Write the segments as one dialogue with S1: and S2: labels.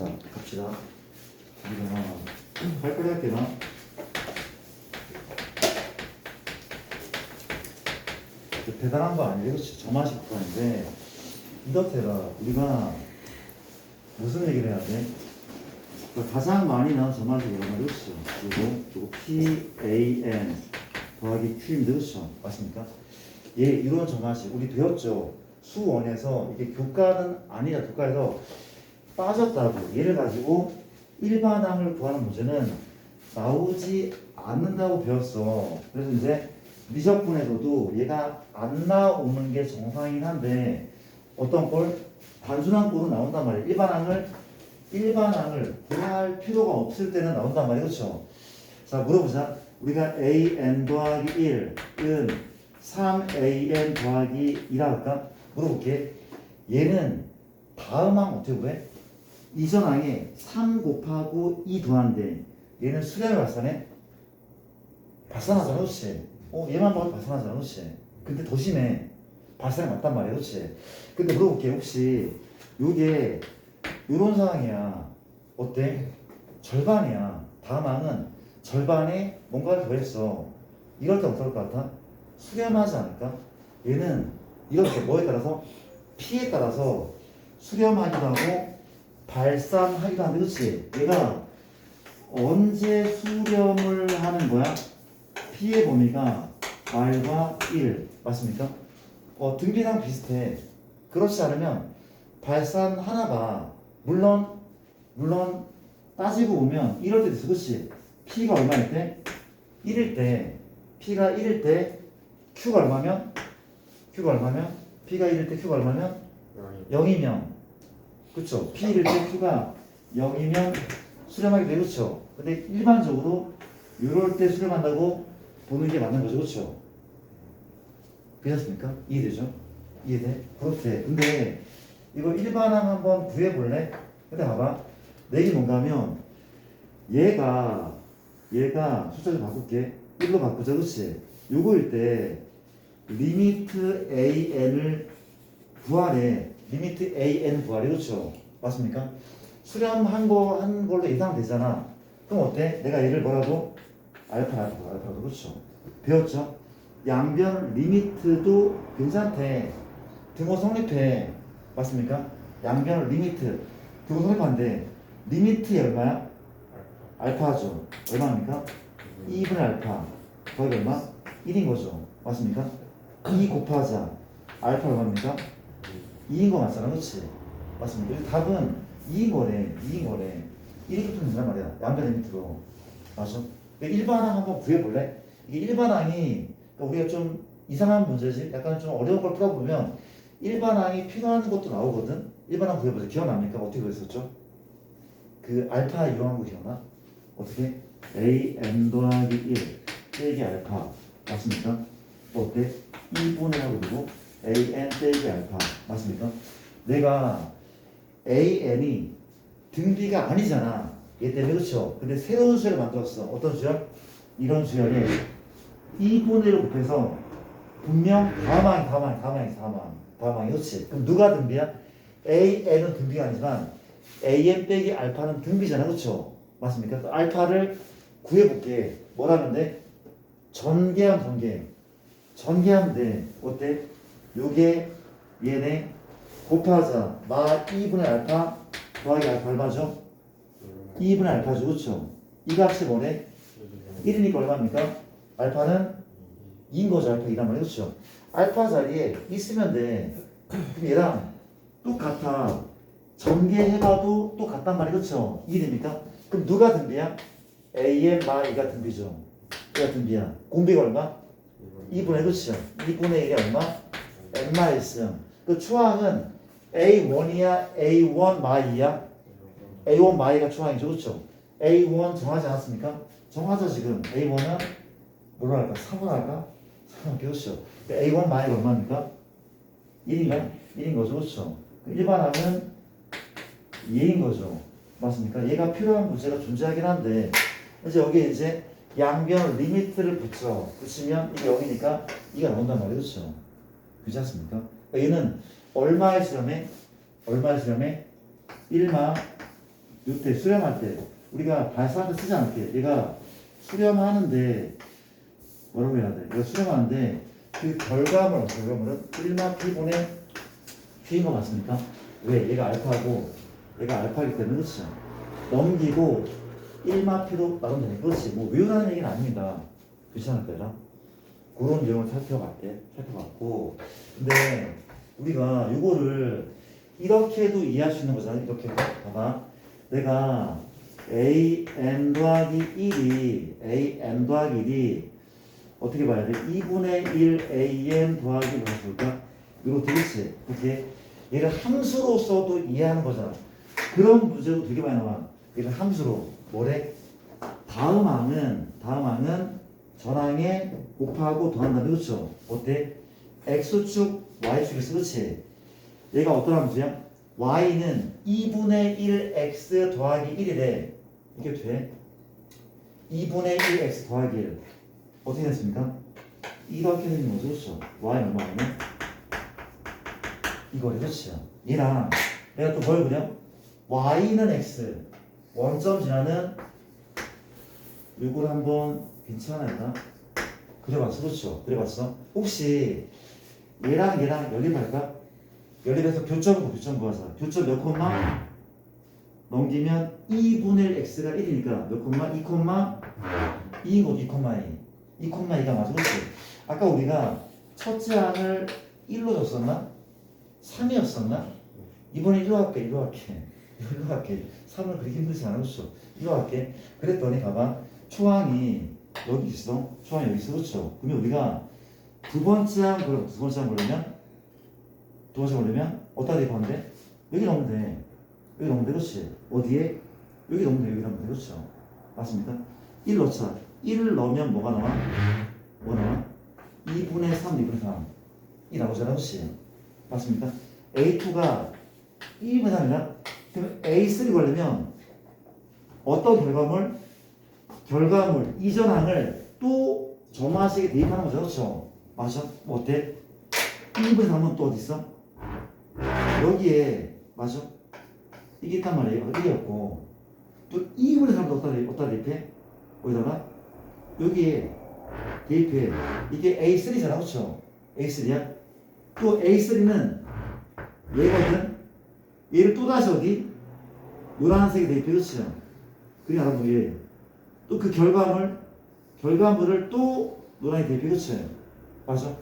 S1: 자, 갑시다. 발표를 할게요. 대단한 거 아니에요. 저만식 구간인데 이렇게가 우리가 무슨 얘기를 해야 돼? 가장 많이 나온 저만식이 뭐냐면 그렇죠. 그리고 PAN 더하기 Q인데 그렇죠. 맞습니까? 예, 이런 저만식 우리 배웠죠. 수원에서 이게 교과는 아니라 교과에서 빠졌다고 얘를 가지고 일반항을 구하는 문제는 나오지 않는다고 배웠어. 그래서 이제 미적분에서도 얘가 안 나오는 게 정상이긴 한데 어떤 꼴? 단순한 꼴은 나온단 말이에요. 일반항을 구할 필요가 없을 때는 나온단 말이에요. 그렇죠? 자, 물어보자. 우리가 an 더하기 1은 3an 더하기 2라 할까? 물어볼게. 얘는 다음 항 어떻게 구해? 이전 항에 3 곱하고 2 더한데 얘는 수렴을 발산해? 발산하잖아. 그렇지? 얘만 봐도 발산하잖아. 그렇지? 근데 더 심해. 발산이 맞단 말이야. 그렇지? 근데 물어볼게. 혹시 요게 요런 상황이야. 어때? 절반이야. 다음 항은 절반에 뭔가를 더했어. 이럴 때 어떨 것 같아? 수렴하지 않을까? 얘는 이렇게 뭐에 따라서? P에 따라서 수렴하기도 하고 발산하기도 하는데 그렇지? 얘가 언제 수렴을 하는 거야? P의 범위가 R과 1 맞습니까? 등비랑 비슷해. 그렇지 않으면 발산하나 봐. 물론 따지고 보면 이럴 때도 있어. 그렇지? P가 얼마일 때? 1일 때 P가 1일 때 Q가 얼마면? P가 1일 때 Q가 얼마면? 0이면 그쵸? P1일 때 Q가 0이면 수렴하게 되죠. 그쵸? 근데 일반적으로 이럴 때 수렴한다고 보는 게 맞는 거죠. 그쵸? 그렇습니까? 이해되죠? 이해돼? 그렇대. 근데 이거 일반항 한번 구해볼래? 근데 봐봐. 내게 뭔가 하면 얘가 숫자 좀 바꿀게. 1로 바꾸자. 그치? 요거일 때 리미트 AN을 구하래. 리미트 AN 구하래. 그렇죠? 맞습니까? 수렴한 걸로 예상되잖아. 그럼 어때? 내가 얘를 뭐라고? 알파도 그렇죠? 배웠죠? 양변 리미트도 괜찮대. 등호 성립해. 맞습니까? 양변 리미트 등호 성립한데 리미트이 얼마야? 알파죠. 얼마입니까? 2분의 알파 더하기 얼마? 1인 거죠. 맞습니까? 2 곱하자 알파 얼마입니까? 2인 거 맞잖아. 그렇지? 맞습니다. 그래서 답은 2인 거래. 이렇게 풀면 된단 말이야. 양변 리미트로. 맞죠? 일반항 한번 구해볼래? 이게 일반항이 우리가 좀 이상한 문제지? 약간 좀 어려운 걸 풀어보면 일반항이 필요한 것도 나오거든? 일반항 구해보자. 기억납니까? 어떻게 그랬었죠? 그 알파 이용한 거 기억나? 어떻게? an 더하기 1 빼기 알파. 맞습니까? 어때? 2분의 그리고 an 빼기 알파. 맞습니까? 내가 an이 등비가 아니잖아. 얘 때문에. 그렇죠? 근데 새로운 수열을 만들었어. 어떤 수열? 이런 수열에 2분의 1을 곱해서 분명 다음항이 그렇지? 그럼 누가 등비야? an은 등비가 아니지만 an 빼기 알파는 등비잖아. 그렇죠? 맞습니까? 알파를 구해볼게. 뭐라면 돼? 전개하면 돼. 어때? 요게 얘네 곱하자 마 2분의 알파 더하기 알파 얼마죠? 2분의 알파죠. 그렇죠? 이 값이 뭐래? 1이니까 얼마입니까? 알파는 2인 거죠. 알파 2란 말이에요. 그렇죠? 알파 자리에 있으면 돼. 그럼 얘랑 똑같아. 전개해봐도 똑같단 말이에요. 그렇죠? 이해됩니까? 그럼 누가 등비야? am 마 2가 등비죠. 얘가 등비야. 공비가 얼마? 2분의 1이죠. 2분의 1이 얼마? n 마이너스 0. 그 추항은 A1이야? A1 마이야? A1 마이가 추항이죠. 그렇죠? A1 정하지 않았습니까? 정하자 지금. A1은 뭐로 할까? 3으로 할까? 3으로 그렇죠. A1 마이가 얼마입니까? 1인가? 1인 거죠. 그렇죠? 일반항은 2인 거죠. 맞습니까? 얘가 필요한 문제가 존재하긴 한데 이제 여기에 이제 양변 리미트를 붙이면 이게 0이니까 2가 나온단 말이에요. 그렇죠? 그렇지 않습니까? 그러니까 얘는 얼마의 수렴에? 1마 이때 수렴할 때 우리가 발사할 때 쓰지 않을게. 얘가 수렴하는데 뭐라고 해야 돼? 얘가 수렴하는데 그 결과물은 1마 P분의 P인 거 맞습니까? 왜? 얘가 알파고 얘가 알파이기 때문에 그렇죠. 넘기고 1마 P로 나오면 돼. 그렇지. 뭐 외우라는 얘기는 아닙니다. 그렇지 않을까요? 그런 내용을 살펴봤고 근데 우리가 이거를 이렇게도 이해할 수 있는 거잖아요. 이렇게 봐봐. 내가 am 더하기 1이 어떻게 봐야 돼? 2분의 1 am 더하기 뭐가 볼까? 이거 되겠지? 그렇게 얘를 함수로서도 이해하는 거잖아. 그런 문제도 되게 많이 나와. 얘를 함수로 뭐래? 다음 항은 전항에 곱하고 더한다면 그렇죠? 어때? x축 y축에서 그렇지? 얘가 어떤 함수야? y는 2분의 1x 더하기 1이래. 이게 돼? 2분의 1x 더하기 1 어떻게 됐습니까? 이렇게 되는 거죠. 그렇죠? y는 얼마냐면 이거래. 그렇죠? 얘랑 내가 또 뭘 그려? y는 x 원점 지나는 이걸 한번 괜찮아요? 그려봤어. 그렇죠? 그려봤어? 혹시 얘랑 연립할까? 연립해서 교점 구하자. 교점 몇 콤마? 넘기면 2분의 1 x가 1이니까 몇 콤마? 2 콤마? 2인 거죠. 2 콤마 2. 2 콤마 2가 맞아. 그렇지? 아까 우리가 첫째 항을 1로 줬었나? 3이었었나? 이번에 1로 할게. 3을 그렇게 힘들지 않아. 그렇죠? 1로 할게. 그랬더니 봐봐. 초항이 여기 있어. 초항이 여기 있어. 그렇죠? 그러면 우리가 두 번째 항 보려면 어디다 대입하면 돼? 여기 넣으면 돼. 그렇지? 어디에? 여기 넣으면 돼. 그렇죠? 맞습니까? 1 넣자. 1을 넣으면 뭐가 나와? 2분의 3, 2분의 3. 이 나오잖아. 그렇지? 맞습니까? A2가 2분의 3이다. 그럼 A3 걸리면 어떤 결과물 이전 항을 또 점화식에 대입하는 거죠. 그렇죠? 맞아? 뭐 어때? 2분의 3은 또 어디 있어? 여기에 맞아? 이게 있단 말이에요. 1이었고 또 2분의 3도 어디다 대입해? 거기다가 여기에 대입해. 이게 A3잖아. 그렇죠? A3야? 또 A3는 얘거든? 얘를 또 다시 어디? 노란색에 대입해. 그렇죠? 그게 알아보 얘. 또 그 결과물을 또 노란에 대입해. 그렇죠? 맞아?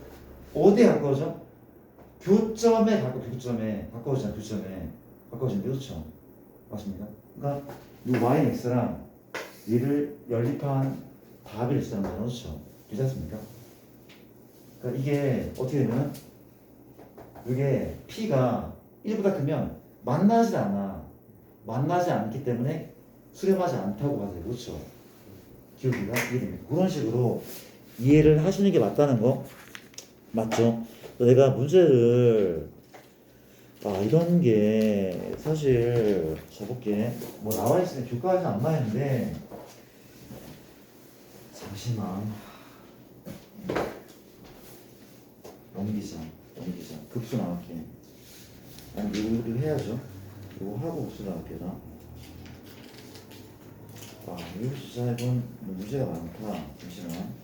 S1: 어디에 가까워져? 교점에 가까워지잖아. 가까워진대. 그렇죠? 맞습니까? 그러니까 이 y는 x랑 얘를 연립한 답이 있다는 거죠. 그렇죠? 괜찮습니까? 그러니까 이게 어떻게 되면 이게 p가 1보다 크면 만나지 않기 때문에 수렴하지 않다고 봐야 돼요. 그렇죠? 기울기가 이해됩니까? 그런 식으로 이해를 하시는 게 맞다는 거 맞죠? 내가 문제를 이런 게 사실 저볼게 뭐 나와 있으면 교과에서 안 나왔는데 잠시만 넘기자 급수 나갈게. 아니 이거 해야죠. 이거 하고 급수 나갈게. 이거 진짜 이건 문제가 많다. 잠시만.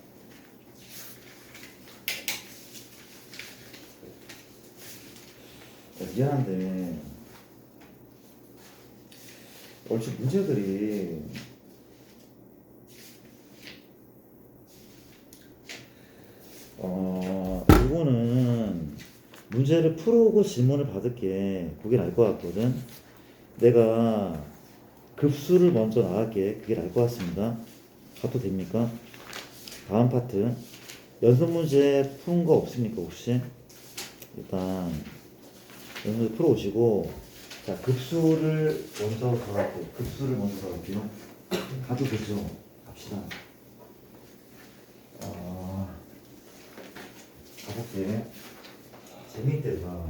S1: 미안한데 얼추 문제들이 이거는 문제를 풀어오고 질문을 받을게. 그게 나을 것 같거든. 내가 급수를 먼저 나갈게. 그게 나을 것 같습니다. 가도 됩니까? 다음 파트 연습 문제 푸는 거 없습니까 혹시? 일단 연습 문제 풀어오시고 자 급수를 먼저 가갈게요. 가도 되죠? 갑시다. 가볼게. 재밌대가.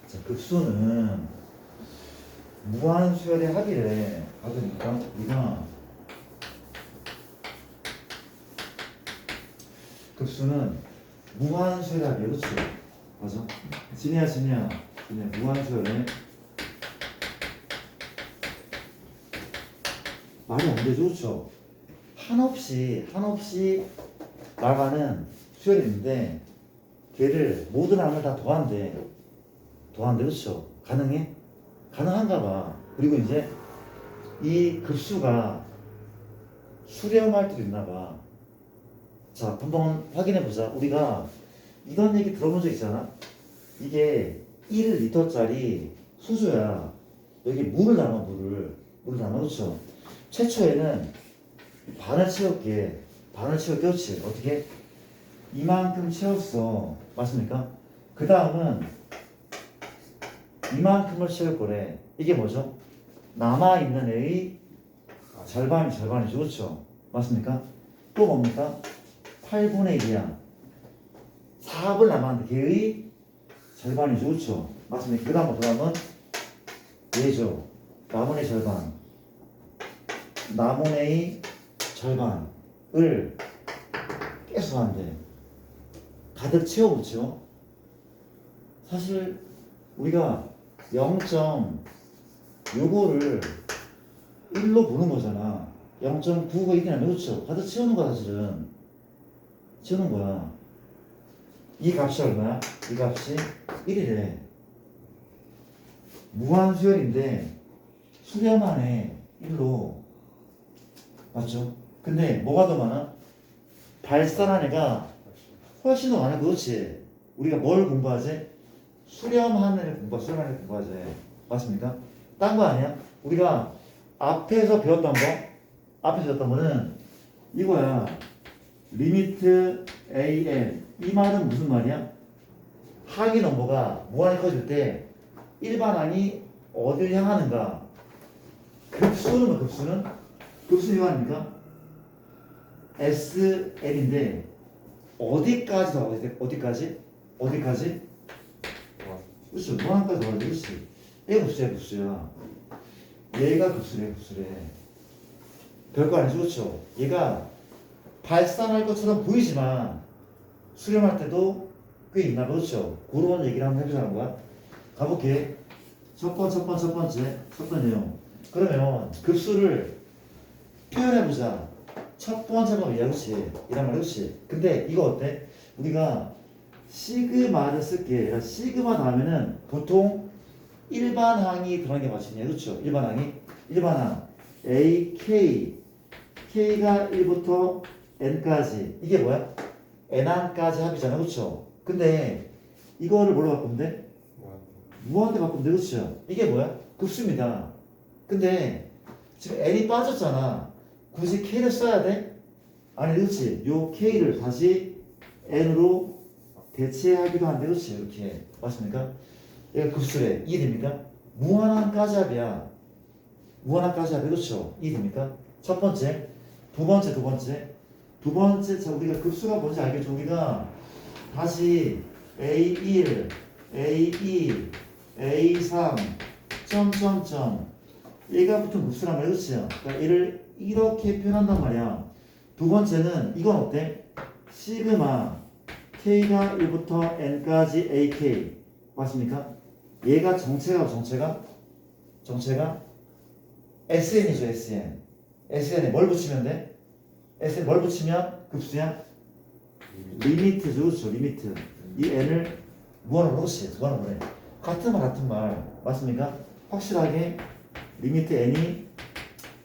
S1: 자, 급수는 무한수열의 합의를 받으니까 우리가 급수는 무한수열이야. 그렇지? 맞아? 진이야. 무한수열에 말이 안 되죠, 그렇죠? 한없이 나가는 수열이 있는데 걔를 모든 항을 다 더한대, 그렇죠? 가능해? 가능한가 봐. 그리고 이제 이 급수가 수렴할 때도 있나 봐. 자, 한번 확인해 보자. 우리가 이런 얘기 들어본 적 있잖아. 이게 1리터짜리 수소야. 여기 물을 담아, 물을 담아, 그렇죠? 최초에는 반을 채울게, 그렇지? 어떻게? 이만큼 채웠어. 맞습니까? 그 다음은 이만큼을 채울 거래. 이게 뭐죠? 남아있는 애의 절반이죠. 그렇죠? 맞습니까? 또 뭡니까? 8분의 1이야. 4합을 남았는데 걔의 절반이죠. 그렇죠? 맞습니까? 그 다음은 얘죠. 남은 의 절반. 남은 애의 절반을 계속 한대. 가득 채워붙죠. 사실 우리가 0. 요거를 1로 보는 거잖아. 0.9가 이게 아니라 그렇죠. 가득 채우는 거야. 사실은 채우는 거야. 이 값이 얼마야? 이 값이 1이래. 무한수열인데 수렴안에 1로 맞죠? 근데 뭐가 더 많아? 발산한 애가 훨씬 더 많아. 그렇지? 우리가 뭘 공부하지? 수렴한 애를 공부하지. 맞습니까? 딴 거 아니야? 우리가 앞에서 배웠던 거는 이거야. 리미트 AN. 이 말은 무슨 말이야? 항의 넘버가 무한히 커질 때 일반항이 어딜 향하는가? 급수는 이거 아닙니까? SN인데 어디까지? 그렇죠. 무한까지 가야지. 그렇지. 얘가 급수야. 얘가 급수래. 별거 아니죠. 그렇죠. 얘가 발산할 것처럼 보이지만 수렴할 때도 꽤 있나. 그렇죠. 그런 얘기를 한번 해보자는 거야. 가볼게. 첫 번째 내용. 그러면 급수를 표현해보자. 첫 번째 방법이야. 그렇지. 이란 말이야. 그렇지. 근데 이거 어때? 우리가 시그마를 쓸게. 그러니까 시그마 다음에는 보통 일반항이 들어간 게 맞겠냐. 그렇죠. 일반항 AK K가 1부터 N까지 이게 뭐야? N항까지 합이잖아. 그렇죠. 근데 이거를 뭘로 바꾸면 돼? 무한대 바꾸면 돼. 그렇죠. 이게 뭐야? 급수입니다. 근데 지금 N이 빠졌잖아. 굳이 K를 써야 돼? 아니, 그렇지. 요 K를 다시 N으로 대체하기도 한데, 그렇지. 이렇게. 맞습니까? 얘가 급수래. 이해됩니까? 무한항까지 합이야. 그렇죠. 이해됩니까? 첫 번째. 두 번째, 자, 우리가 급수가 뭔지 알겠죠? 우리가 다시 A1, A2, A3, 점점점. 얘가 붙은 급수란 말이야. 그렇죠? 그러니까 얘를 이렇게 표현한단 말이야. 두 번째는 이건 어때? 시그마 K가 1부터 N까지 AK 맞습니까? 얘가 정체가 SN이죠. SN에 뭘 붙이면 돼? SN 뭘 붙이면 급수야? 리미트죠. 그렇죠. 리미트. 이 N을 무한으로 해. 같은 말 맞습니까? 확실하게 리미트 N이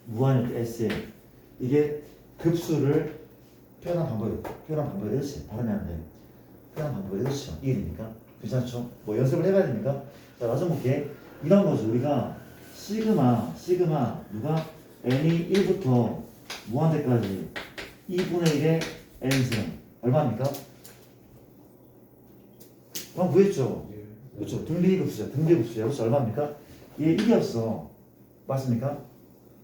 S1: 무한일 때 SN. 이게 급수를 표현한 방법이 그렇지. 발음이 안 돼. 표현한 방법이 그렇죠. 이해됩니까? 괜찮죠? 뭐 연습을 해봐야 됩니까? 자, 나좀 볼게. 이런 거죠. 우리가 시그마 누가 n이 1부터 무한대까지 2분의 1의 n승 얼마입니까? 방금 구했죠? 그렇죠. 등비급수야. 그렇죠. 얼마입니까? 얘 1이었어. 맞습니까?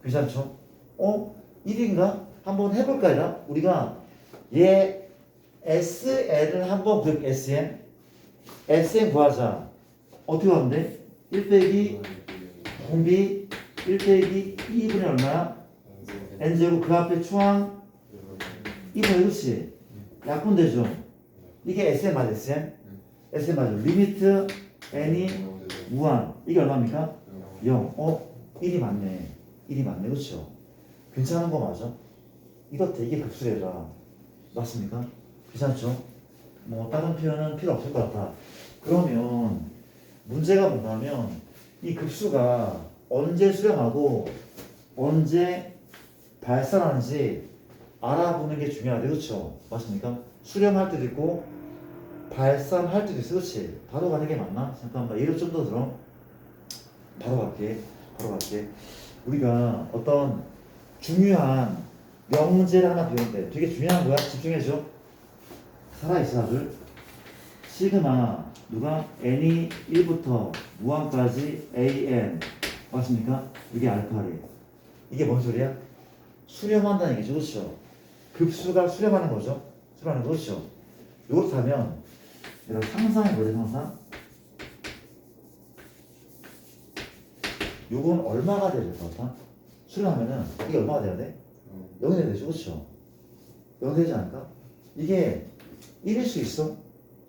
S1: 괜찮죠? 1인가? 한번 해볼까 얘라? 우리가 얘 SN을 한번 구해. SN 구하자. 어떻게 하면 돼? 1 빼기 공비 1 빼기 2분의 얼마야? n제곱 그 앞에 추항 2분의 그렇지. 약분되죠. 이게 SM 맞아, SM? SM 맞아. 리미트 n이 무한. 이게 얼마입니까? 0. 1이 맞네. 1이 맞네. 그렇죠? 괜찮은 거 맞아? 이거 되게 급수래라. 맞습니까? 괜찮죠? 뭐 다른 표현은 필요 없을 것 같아. 그러면 문제가 뭐냐면 이 급수가 언제 수렴하고 언제 발산하는지 알아보는 게 중요하대. 그렇죠? 맞습니까? 수렴할 때도 있고 발산할 때도 있어. 그렇지? 바로 가는 게 맞나? 잠깐만 예를 좀 더 들어. 바로 갈게. 바로 갈게. 우리가 어떤 중요한 명제를 하나 배우는데 되게 중요한 거야. 집중해줘. 살아있어 다들. 시그마 누가 n이 1부터 무한까지 an 맞습니까? 이게 알파래. 이게 뭔 소리야? 수렴한다는 얘기죠. 그렇죠? 급수가 수렴하는 거죠. 수렴하는 거죠. 요렇게 하면 여러분 상상해보세요. 상상. 요건 얼마가 돼야 될 것 같아? 수렴하면은 이게 얼마가 돼야 돼? 0이 돼야 되죠. 그렇죠? 0 되지 않을까? 이게 1일 수 있어?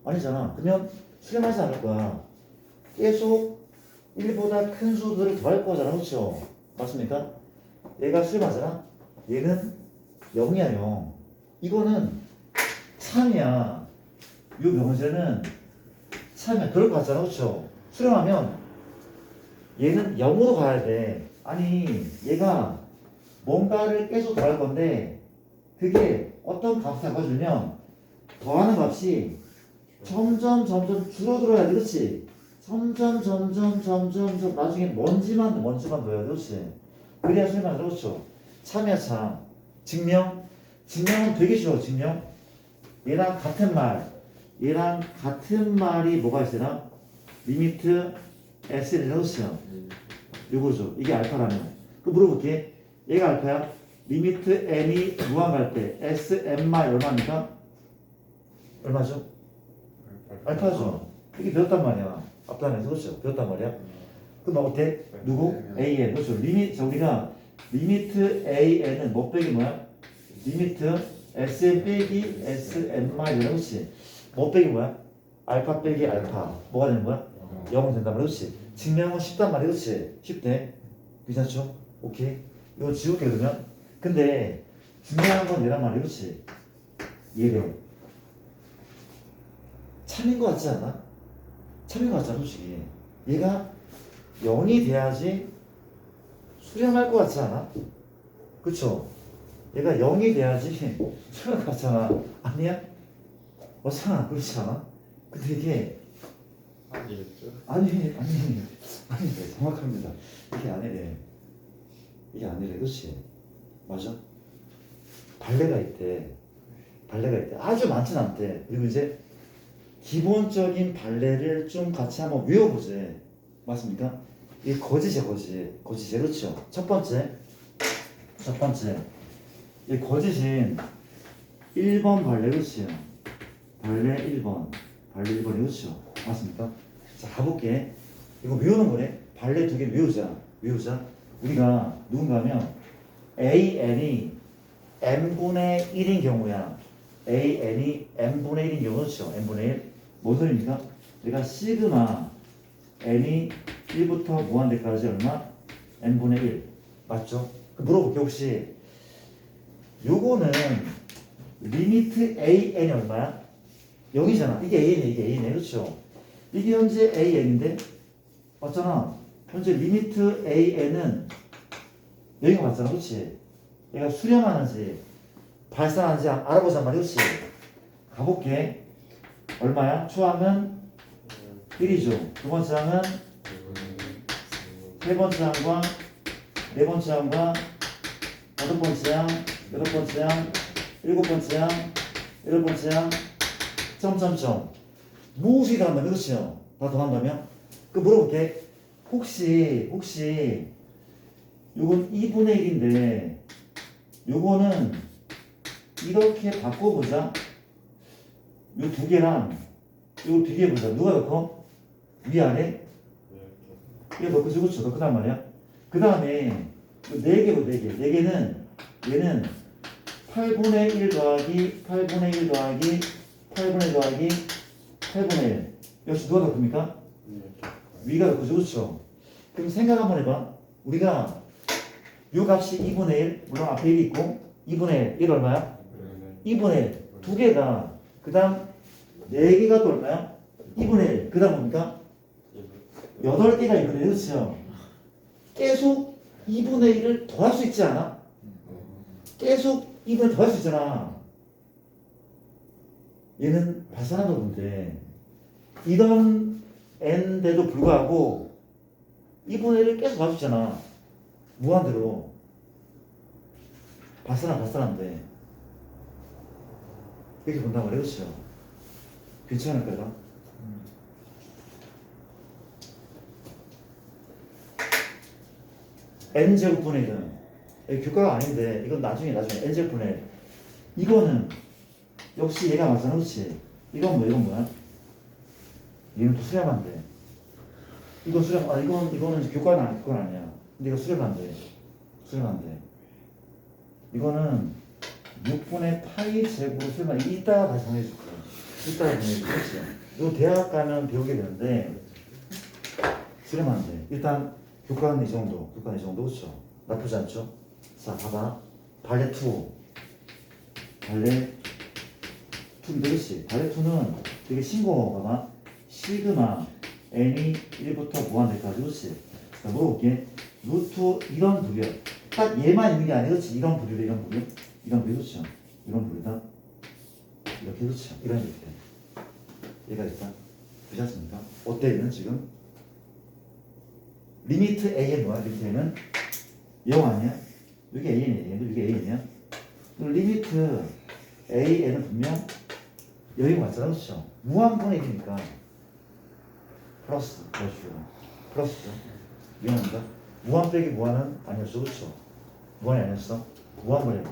S1: 아니잖아. 그러면 수렴하지 않을 거야. 계속 1보다 큰 수들을 더할 거잖아. 그렇죠? 맞습니까? 얘가 수렴하잖아. 얘는 0이야 0. 이거는 3이야. 요 명제는 3이야. 그럴 것 같잖아. 그렇죠? 수렴하면 얘는 0으로 가야 돼. 아니 얘가 뭔가를 계속 더할 건데 그게 어떤 값을 잡아주면 더하는 값이 점점 줄어들어야 돼. 그렇지? 점점 나중에 먼지만 넣어야 돼. 그렇지? 그래야 수렴하는 거죠. 그렇죠? 참이야 참. 증명은 되게 쉬워. 증명 얘랑 같은 말이 뭐가 있으나 리미트 S를 넣으세요. 요거죠. 이게 알파라면. 그 물어볼게. 얘가 알파야. 리미트 n이 무한 갈 때 SM만 얼마입니까? 얼마죠? 알파죠. 이게 배웠단 말이야. 앞단에서. 그렇죠? 배웠단 말이야. 그럼 어때? 누구? AN. 그렇죠. 자, 우리가 리미트 AN은 뭐 빼기 뭐야? 리미트 SM 빼기 SM만 이런 거지. 뭐 빼기 뭐야? 알파 빼기 알파. 뭐가 되는 거야? 0은 된단 말이야. 그렇지? 증명은 쉽단 말이야. 그렇지? 쉽대. 괜찮죠? 오케이. 이거 지울게 그러면. 근데 중요한 건 얘란 말이야. 그렇지? 얘래요. 참인 거 같지 않아? 참인 거 같잖아. 솔직히. 얘가 0이 돼야지 수렴할 거 같지 않아? 그쵸? 얘가 0이 돼야지 수렴할 거 같잖아. 아니야? 맞잖아. 그렇지 않아? 근데 이게
S2: 아니겠죠?
S1: 아니 정확합니다. 이게 아니래. 그렇지? 맞아? 발레가 있대. 아주 많진 않대. 그리고 이제 기본적인 발레를 좀 같이 한번 외워보자. 맞습니까? 이게 거짓이야. 그렇죠? 첫 번째 이 거짓인 1번 발레. 그렇죠? 발레 1번 그렇죠? 맞습니까? 자, 가볼게. 이거 외우는 거네. 발레 두 개 외우자. 우리가 누군가면 AN이 n분의 1인 경우야. AN이 n분의 1인 경우. 그렇죠? n분의 1. 뭔 소리입니까? 내가 시그마 n이 1부터 무한대까지 얼마? n분의 1. 맞죠? 물어볼게. 혹시 요거는 리미트 AN이 얼마야? 0이잖아. 이게 A네. 그렇죠? 이게 현재 AN인데 맞잖아. 현재 리미트 AN은 여기가 맞잖아. 그렇지? 얘가 수렴하는지 발산하는지 알아보자 말이야. 그렇지? 가볼게. 얼마야? 초항은 1이죠. 두 번째 항은 세 번째 항과 네 번째 항과 다섯 번째 항, 여섯 번째 항, 일곱 번째 항, 여덟 번째 항, 점점점. 무엇이 더한다면? 그렇죠? 다 더한다면? 그 물어볼게. 혹시 요건 2분의 1인데 요거는 이렇게 바꿔보자. 요 두 개랑 요 비교해보자. 누가 더 커? 위아래? 이거 더 크죠? 그렇죠? 더 크단 말이야. 그 다음에 4개고 4개. 4개는 얘는 8분의 1 더하기 8분의 1 더하기 8분의 1 더하기 8분의 1 역시 누가 더 큽니까? 위가 더 크죠. 그렇죠? 그럼 생각 한번 해봐. 우리가 요 값이 2분의 1 물론 앞에 1이 있고 2분의 1 얼마야? 2분의 1 두 개가 그 다음 4개가 또 얼마야? 2분의 1 그 다음 뭡니까? 8개가 있거든요. 그렇죠? 계속 2분의 1을 더할 수 있지 않아? 계속 2분의 1 더할 수 있잖아. 얘는 발산하다 보는데 이런 n데도 불구하고 2분의 1을 계속 더할 수 있잖아. 무한대로. 발산한데 이렇게 본단 말이에요. 그렇죠? 괜찮을까요? n제곱분의 1은 교과가 아닌데 이건 나중에 n제곱분의 1 이거는 역시 얘가 맞잖아. 그렇지? 이건 뭐야? 얘는 또 수렴한데 이건 수렴 이거는 이제 교과는 그건 아니야. 근데 이거 수렴한데 이거는 6분의 파이 제곱으로 수렴한 이따가 다시 정해줄 거야. 그렇지? 이거 대학 가면 배우게 되는데 수렴한데 일단 교과는 이 정도 그렇죠? 나쁘지 않죠? 자, 봐봐. 발레 2인데 그렇지? 발레 2는 되게 싱거워. 봐봐. 시그마 n이 1부터 무한대까지. 그렇지? 자, 물어볼게. 루트 이런 부류야. 딱 얘만 있는 게 아니야. 그렇지? 이런 부류. 그렇죠? 이런 부류다. 이렇게. 그렇죠? 이런 이렇게. 얘가 있다. 그렇지 않습니까? 어때 얘는 지금? 리미트 a는 뭐야? 리미트 a는 0 아니야? 여기 an이야. 리미트 a는 분명 여기가 맞잖아. 그렇죠? 무한분의 1이니까 플러스 플러스죠. 미안합니다. 무한 빼기 무한은 아니었어. 그렇죠? 무한이 아니었어. 무한분의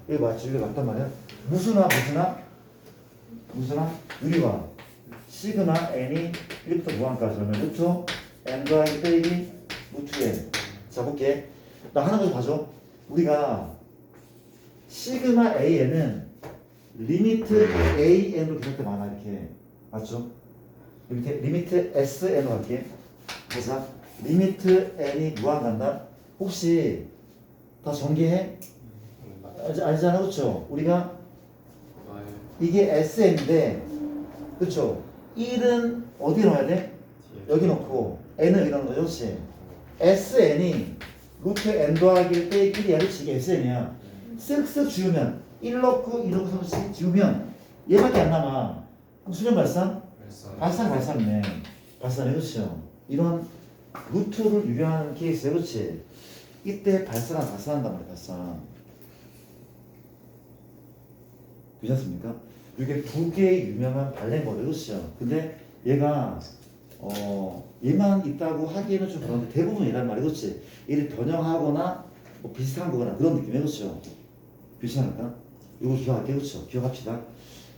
S1: 1. 여기 맞지? 여기 맞단 말이야. 무수나 유리화 시그마 n이 1부터 무한까지 그러면 루트 n 더하기 빼기 루트 n. 자, 볼게. 나 하나 더 봐줘. 우리가 시그마 an은 리미트 an으로 기록할 때 많아. 이렇게 맞죠? 이렇게 리미트 sn으로 갈게. 그래서 리미트 n이 무한 간다. 혹시 다 전개해? 알잖아. 그렇죠? 우리가 이게 sn인데 그렇죠? 1은 어디에 넣어야 돼? 여기 넣고 n은 여기 넣는 거죠. 그렇지? sn이 루트 n 더하기 1 빼기 1이야. 그렇지? 이게 sn이야. 쓱쓱 지우면 1 넣고 2 넣고 3씩 지우면 얘밖에 안 남아. 그럼 수렴 발산? 발산이네. 발산이. 그렇죠? 이런 루트를 유효하는 케이스에. 그렇지? 이때 발산한단 말이야. 발산. 괜찮습니까? 이게 두 개의 유명한 발레거든. 그렇죠? 근데 얘가 얘만 있다고 하기에는 좀 그런데 대부분 얘란 말이야. 그렇지? 얘를 변형하거나 뭐 비슷한 거거나 그런 느낌이야. 그렇죠? 괜찮을까? 이거 기억할게. 그렇죠? 기억합시다.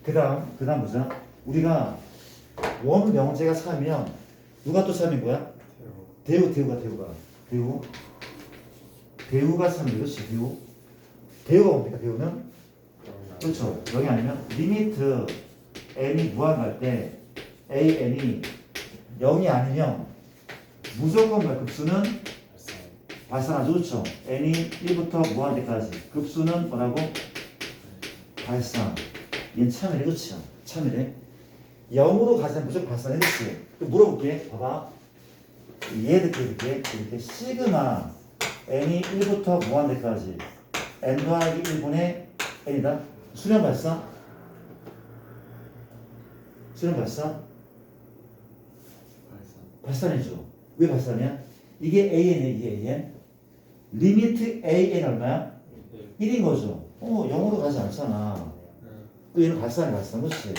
S1: 그 다음 보자. 우리가 원명제가 3이면 누가 또 3인 거야? 대우가 3이야. 그렇지? 대우가 뭡니까? 대우는? 그렇죠. 여기 아니면 리미트 n이 무한 갈 때 an이 0이 아니면 무조건 급수는 발산하죠. 그렇죠. n이 1부터 무한대까지 급수는 뭐라고? 발산. 얘는 참이래. 그렇죠. 참이래. 0으로 가면 무조건 발산해. 그렇지. 또 물어볼게. 봐봐. 이렇게 시그마 n이 1부터 무한대까지 n 더하기 1분의 n이다. 수렴 발산? 발산이죠. 왜 발산이야? 이게 AN. 리미트 AN 얼마야? 1인 거죠. 0으로 가지 않잖아. 그 얘는 발산. 그렇지?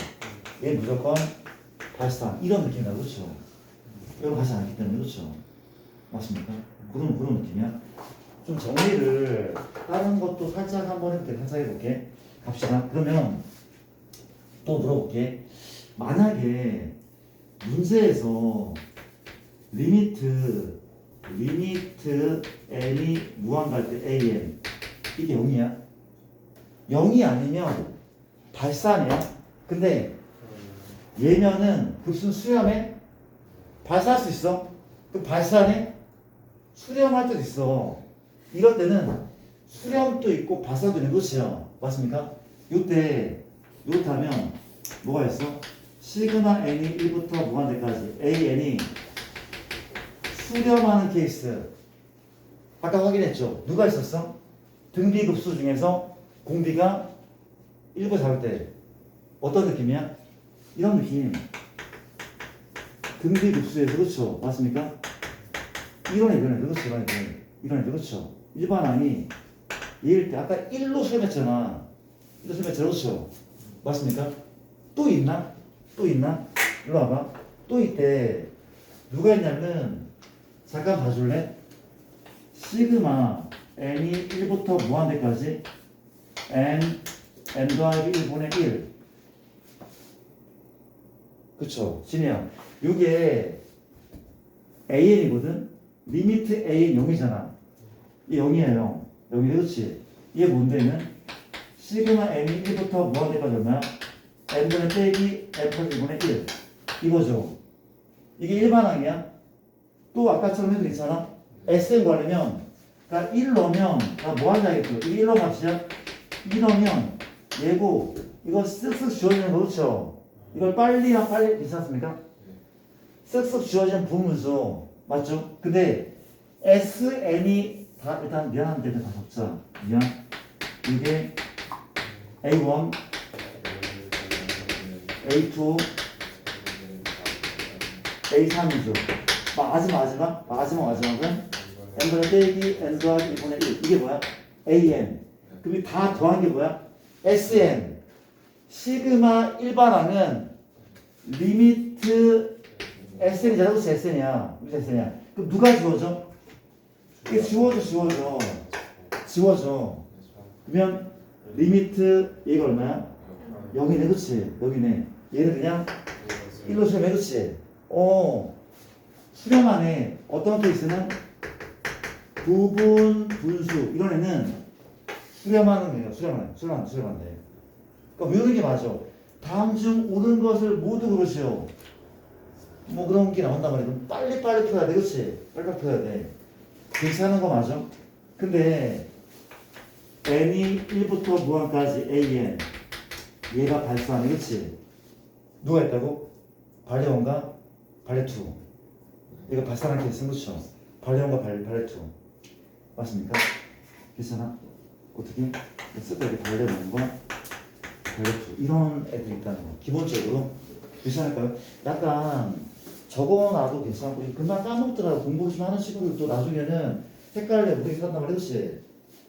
S1: 얘는 무조건 발산. 이런 느낌이다. 그렇죠? 0으로 가지 않기 때문에. 그렇죠? 맞습니까? 그런 느낌이야. 좀 정리를 다른 것도 살짝 한번 해볼게. 살짝 해볼게. 갑시다. 그러면 또 물어볼게. 만약에 문제에서 리미트 n이 무한 갈 때 an 이게 0이야? 0이 아니면 발산이야. 근데 얘면은 급수는 수렴해? 발산할 수 있어? 그 발산해? 수렴할 때도 있어. 이럴 때는 수렴도 있고 발산도 있는 것이야. 맞습니까? 요때 하면 뭐가 있어? 시그마 n이 1부터 무한대까지 an이 수렴하는 케이스. 아까 확인했죠? 누가 있었어? 등비 급수 중에서 공비가 1부 잡을 때 어떤 느낌이야? 이런 느낌. 등비 급수에서 그렇죠? 맞습니까? 이런 애들 그렇죠? 일반항이 얘일 때 아까 1로 수렴했잖아. 1로 수렴했잖아. 그렇죠? 맞습니까? 또 있나? 일로 와봐. 또 이때 누가 있냐면 잠깐 봐줄래? 시그마 n이 1부터 무한대까지 n 더하기 1분의 1. 그쵸? 진이야. 이게 an이거든? 리미트 a 0이잖아. 이 0이야 0. 0이 그렇지? 이게 뭔데는? 시그마 n이 1부터 무한대까지 얼마야? n분의 빼기 n 플러스 1분의 1. 이거죠. 이게 일반항이야. 또 아까처럼 해도 괜찮아? Sn 구하려면 그러니까 1 넣으면 뭐 하는지 알겠죠? 이게 1 넣으면 값이야? 2 넣으면 얘고 이거 쓱쓱 지워지는 거 그렇죠? 이걸 빨리랑 빨리 괜찮습니까? 쓱쓱 지워지는 부분수 맞죠? 근데 Sn이 다 일단 미안한데 다 적자. 미안. 이게 A1, A2, A3이죠. 마지막은 n분의 빼기 n 더하기 1분의 1. 이게 뭐야? an. 그럼 다 더한 게 뭐야? sn. 시그마 일반항은 리미트 sn이잖아. 그렇지? sn이야. 그럼 누가 지워져? 이게 지워져. 그러면 리미트 얘가 얼마야? 0이네. 그렇지? 여기네. 얘는 그냥 1로 수렴해. 그렇지? 수렴안에 어떤 케이스는 부분 분수 이런 애는 수렴하는 거예요. 수렴한데. 그러니까 외우는 게 맞아. 다음 중 옳은 것을 모두 고르시오. 뭐 그런 게 나온단 말이야. 그럼 빨리 풀어야 돼. 그렇지? 빨리 풀어야 돼. 괜찮은 거 맞아? 근데 n이 1부터 무한까지 an 얘가 발산이 그렇지? 누가 있다고? 발레원과 발레2. 이거 발산한 케이스는 그렇죠? 발레원과 발레2. 맞습니까? 괜찮아? 어떻게? 쓸때 이렇게 발레원과 발레2 이런 애들이 있다는 거. 기본적으로 괜찮을까요? 약간 적어놔도 괜찮고 금방 까먹더라도 공부 좀 하는 친구들 또 나중에는 헷갈려 모르게 산단 말이야. 그렇지?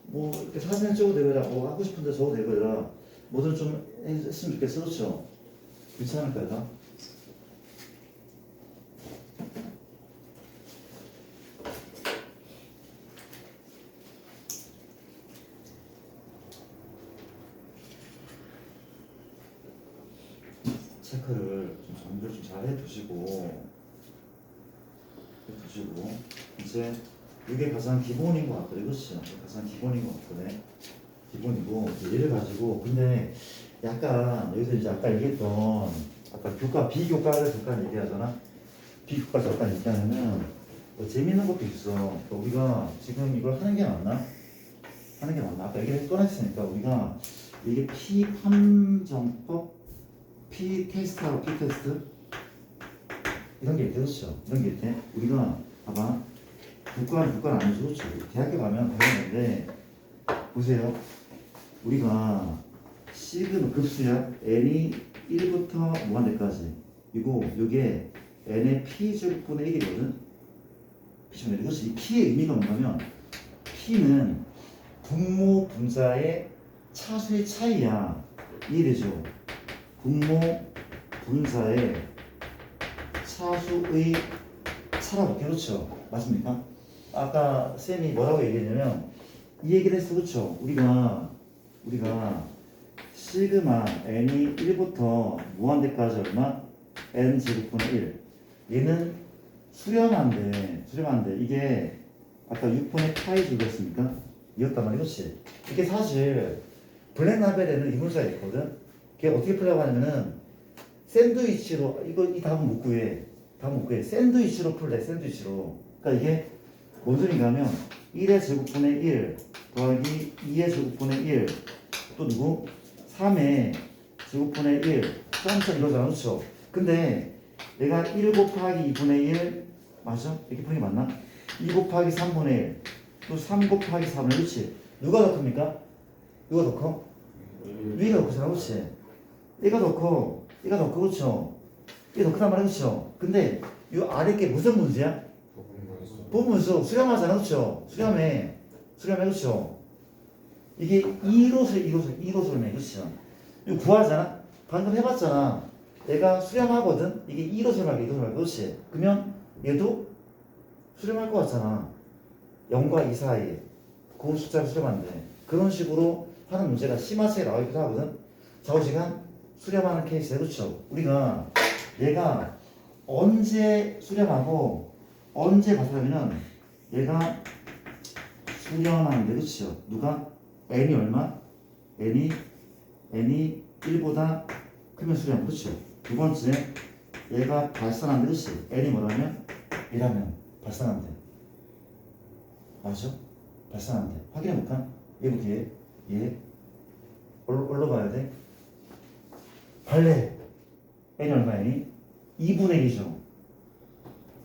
S1: 뭐 이렇게 사진을 찍어도 되고 하고 싶은데 적어도 되고 뭐든 좀 했으면 좋겠어. 그렇죠? 괜찮을까요? 체크를 좀 정리를 좀 잘 해두시고 이제 이게 가장 기본인 것 같거든. 그렇죠? 가장 기본인 것 같거든. 기본이고 얘를 가지고 근데 약간 여기서 이제 아까 얘기했던 아까 교과 비교과를 잠깐 얘기하잖아. 비교과 잠깐 얘기하면은 뭐 재밌는 것도 있어. 그러니까 우리가 지금 이걸 하는 게 맞나? 아까 얘기를 꺼냈으니까 우리가 이게 P 판정법, P 테스트하고 P 테스트 이런 게 있대. 그렇죠? 이런 게 있대. 우리가 봐봐. 교과는 아니죠. 그렇죠? 대학교 가면 배우는데 보세요. 우리가 시그마 급수야. n이 1부터 무한대까지 이고 요게 n의 p제곱분의 1이거든. p제곱분의 1. 그렇지? 이 p의 의미가 뭐냐면 p는 분모 분자의 차수의 차이야. 이해되죠? 분모 분자의 차수의 차라고. 그렇죠? 맞습니까? 아까 쌤이 뭐라고 얘기했냐면 이 얘기를 했어. 그렇죠? 우리가 시그마 n이 1부터 무한대까지 얼마? n 제곱분의 1. 얘는 수렴한데 이게 아까 6분의 파이 제곱이었습니까? 이었단 말이야. 그렇지? 이게 사실 블랙라벨에는 이물수가 있거든. 걔 어떻게 풀려고 하냐면은 샌드위치로 이 답은 못 구해. 답은 못 구해. 샌드위치로 풀래. 샌드위치로. 그러니까 이게 뭔 소리인가 하면 1의 제곱분의 1 더하기 2의 제곱분의 1 또 누구? 3의 제곱분의 1 썸처럼 이러잖아. 그렇죠? 근데 얘가 1 곱하기 2분의 1 맞아? 이렇게 푸는 게 맞나? 2 곱하기 3분의 1 또 3 곱하기 4분의 1 그렇지? 누가 더 큽니까? 누가 더 커? 위가 더 크잖아. 그렇지? 얘가 더 커. 얘가 더 커. 그렇죠? 이게 더 크단 말이야. 그렇죠? 근데 이 아래 게 무슨 문제야? 부분수 수렴하잖아. 그렇죠? 수렴해. 그렇죠? 이게 2로 수렴해. 그렇죠? 이거 구하잖아. 방금 해봤잖아. 얘가 수렴하거든. 이게 2로 수렴하게 2로 수렴하게. 그렇지? 그러면 얘도 수렴할 것 같잖아. 0과 2 사이에 그 숫자를 수렴한대. 그런 식으로 하는 문제가 심화체에 나오기도 하거든. 좌우시간 수렴하는 케이스에. 그렇죠? 우리가 얘가 언제 수렴하고 언제 발사하면은 얘가 수렴하는데. 그렇죠? 누가? n이 얼마? n이 1보다 크면 수렴. 그렇죠? 두 번째 얘가 발산한데. 그렇지? n이 뭐라면? 1하면 발산한대. 맞아? 발산한대. 확인해볼까? 얘부터 얘 뭘로 봐야 돼? 발레 n이 얼마니? 2분의 1이죠.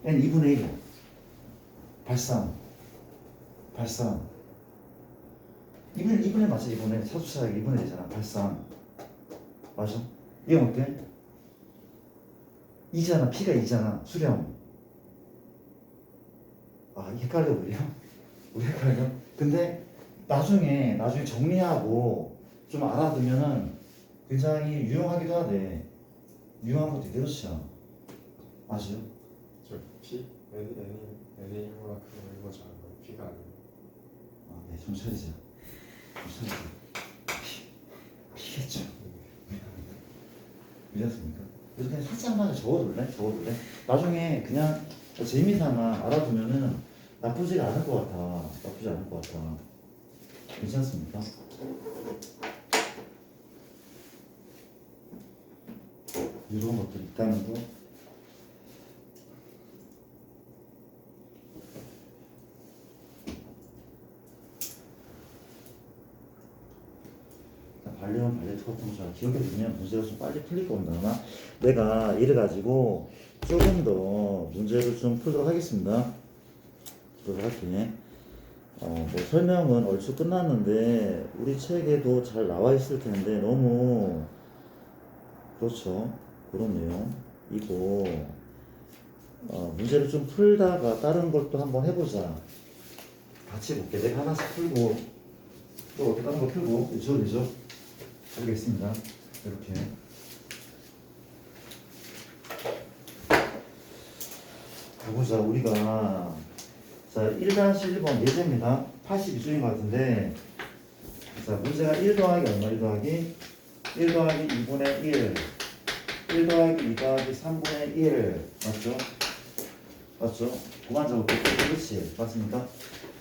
S1: n 2분의 1이야. 발산 2분의 1 맞아. 2분의 사수차가 2분의 1이잖아. 발산 맞아? 이건 어때? 2잖아. P가 2잖아. 수렴. 헷갈려 우리 헷갈려? 근데 나중에 정리하고 좀 알아두면은 굉장히 유용하기도 하대. 유용한 것도 이대로치야. 맞아요?
S2: 저 P? N이보다 큰 거죠. P가 아니고.
S1: 네, 좀 차리자. 피겠죠. 이랬습니까? 그래서 그냥 살짝만 적어둘래? 나중에 그냥 재미삼아 알아두면은 나쁘지가 않을 것 같아. 괜찮습니까? 이런 것들 있다는 거. 발레온 발레트 같은 거 잘 기억해두면 문제가 좀 빨리 풀릴 겁니다. 아마 내가 이를 가지고 조금 더 문제를 좀 풀도록 하겠습니다. 뭐 설명은 얼추 끝났는데 우리 책에도 잘 나와 있을 텐데 너무 그렇죠. 그런 내용 이거 문제를 좀 풀다가 다른 걸 또 한번 해보자. 같이 볼게. 내가 하나씩 풀고 또 어떻게 다른 거 풀고 되죠? 알겠습니다. 이렇게 가보자. 우리가 자 1-1번 예제입니다. 82쪽인 것 같은데 자 문제가 1 더하기 얼마? 1 더하기 2분의 1 더하기 2 더하기 3분의 1 맞죠? 그만 적을게. 그렇지? 맞습니까?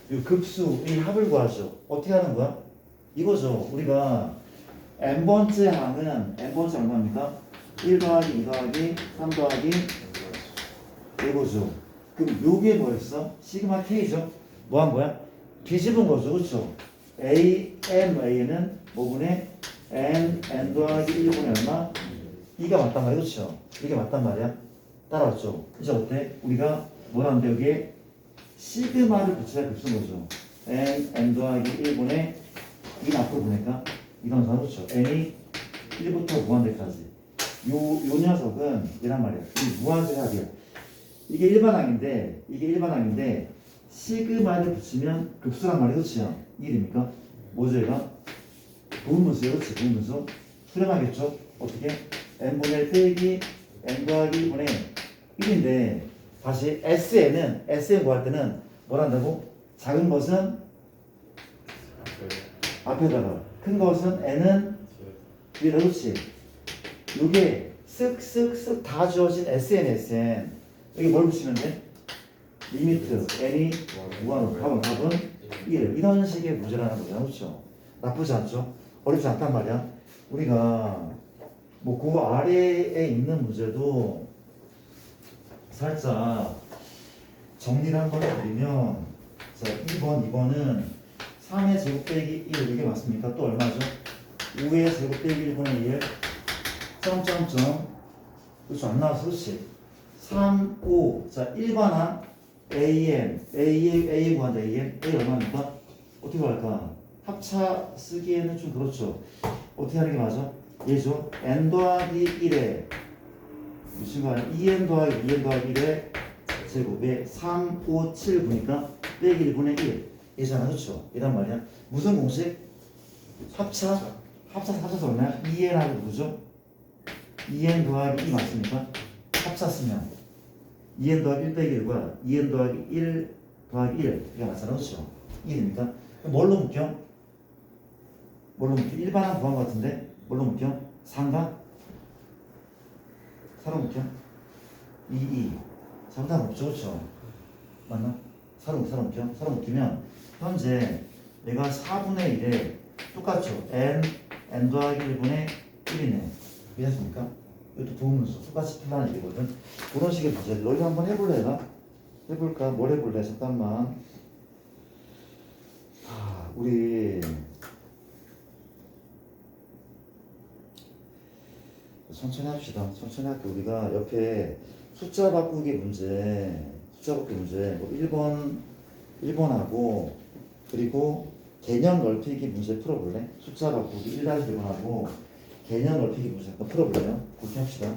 S1: 이 급수, 이 합을 구하죠. 어떻게 하는 거야? 이거죠. 우리가 n번째 항은 n번째 얼마입니까? 1 더하기 2 더하기 3 더하기 이거죠. 그럼 요게 뭐였어? 시그마 K죠? 뭐 한 거야? 뒤집은 거죠. 그렇죠? A는 뭐분의 n 더하기 1분의 얼마? 2가 맞단 말이야. 그렇죠? 이게 맞단 말이야. 따라왔죠? 이제 어때? 우리가 뭐라는데 여기에 시그마를 붙여야 급수인 거죠. n 더하기 1분의 2는 앞으로 보니까 이건 다 그렇죠. n이 1부터 무한대까지. 요 녀석은 이란 말이야. 이 무한대합이야. 이게 일반항인데 시그마를 붙이면 급수란 말이 그렇지요. 1입니까? 뭐죠 얘가? 부분분수예요. 그렇지? 부분분수. 수렴하겠죠? 어떻게? n분의 1 빼기 n 더하기 1분의 1인데 다시 SN 구할 때는 뭘 한다고? 작은 것은 앞에다가 큰 것은 n은 위에다. 그렇지? 요게 쓱쓱쓱 다 주어진 SN 여기 뭘 붙이면 돼? 리미트 n이 무한으로 답은 1 이런 식의 문제라는 거죠. 그렇죠? 나쁘지 않죠? 어렵지 않단 말이야. 우리가 뭐 그 아래에 있는 문제도 살짝 정리를 한번 해드리면, 자, 2번, 2번은 3의 제곱 빼기 1, 이게 맞습니까? 또 얼마죠? 5의 제곱 빼기 1분의 1, 점점점. 그렇죠. 안 나와서 그렇지. 3, 5. 자, 일반항 A 구한다. A 얼마입니까? 어떻게 할까? 합차 쓰기에는 좀 그렇죠. 어떻게 하는 게 맞아? 얘죠. n 더하기 1에 무슨 거 아니야? 2n 더하기 1의 제곱에 3, 5, 7 보니까 빼기 1분의 1 얘잖아. 그렇죠? 이란 말이야. 무슨 공식? 합쳐서 얼마야? 2n하고 누구죠? 2n 더하기 2 맞습니까? 합쳤으면 2n 더하기 1 빼기 1과 2n 더하기 1 더하기 1 이게 맞잖아. 그렇죠? 1입니까? 뭘로 묶여? 일반항 구한 것 같은데 뭘로 묶여? 3가? 4로 묶여? 2 상관 없죠. 그렇죠? 맞나? 4로 묶여? 4로 묶이면 현재 얘가 4분의 1에 똑같죠? n 더하기 1분의 1이네. 이해했습니까? 이것도 부분문서 똑같이 풀라는 얘기거든. 그런 식의 문제를 너희 한번 해볼래? 얘가? 해볼까? 뭘 해볼래? 잠깐만. 우리 천천히 합시다. 천천히 할게. 우리가 옆에 숫자 바꾸기 문제 뭐 1번하고 그리고 개념 넓히기 문제 풀어볼래? 숫자 바꾸기 1-1번하고 개념 넓히기 문제 한번 풀어볼래요? 그렇게 합시다.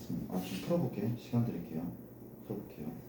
S1: 좀 풀어볼게. 시간 드릴게요. 풀어볼게요.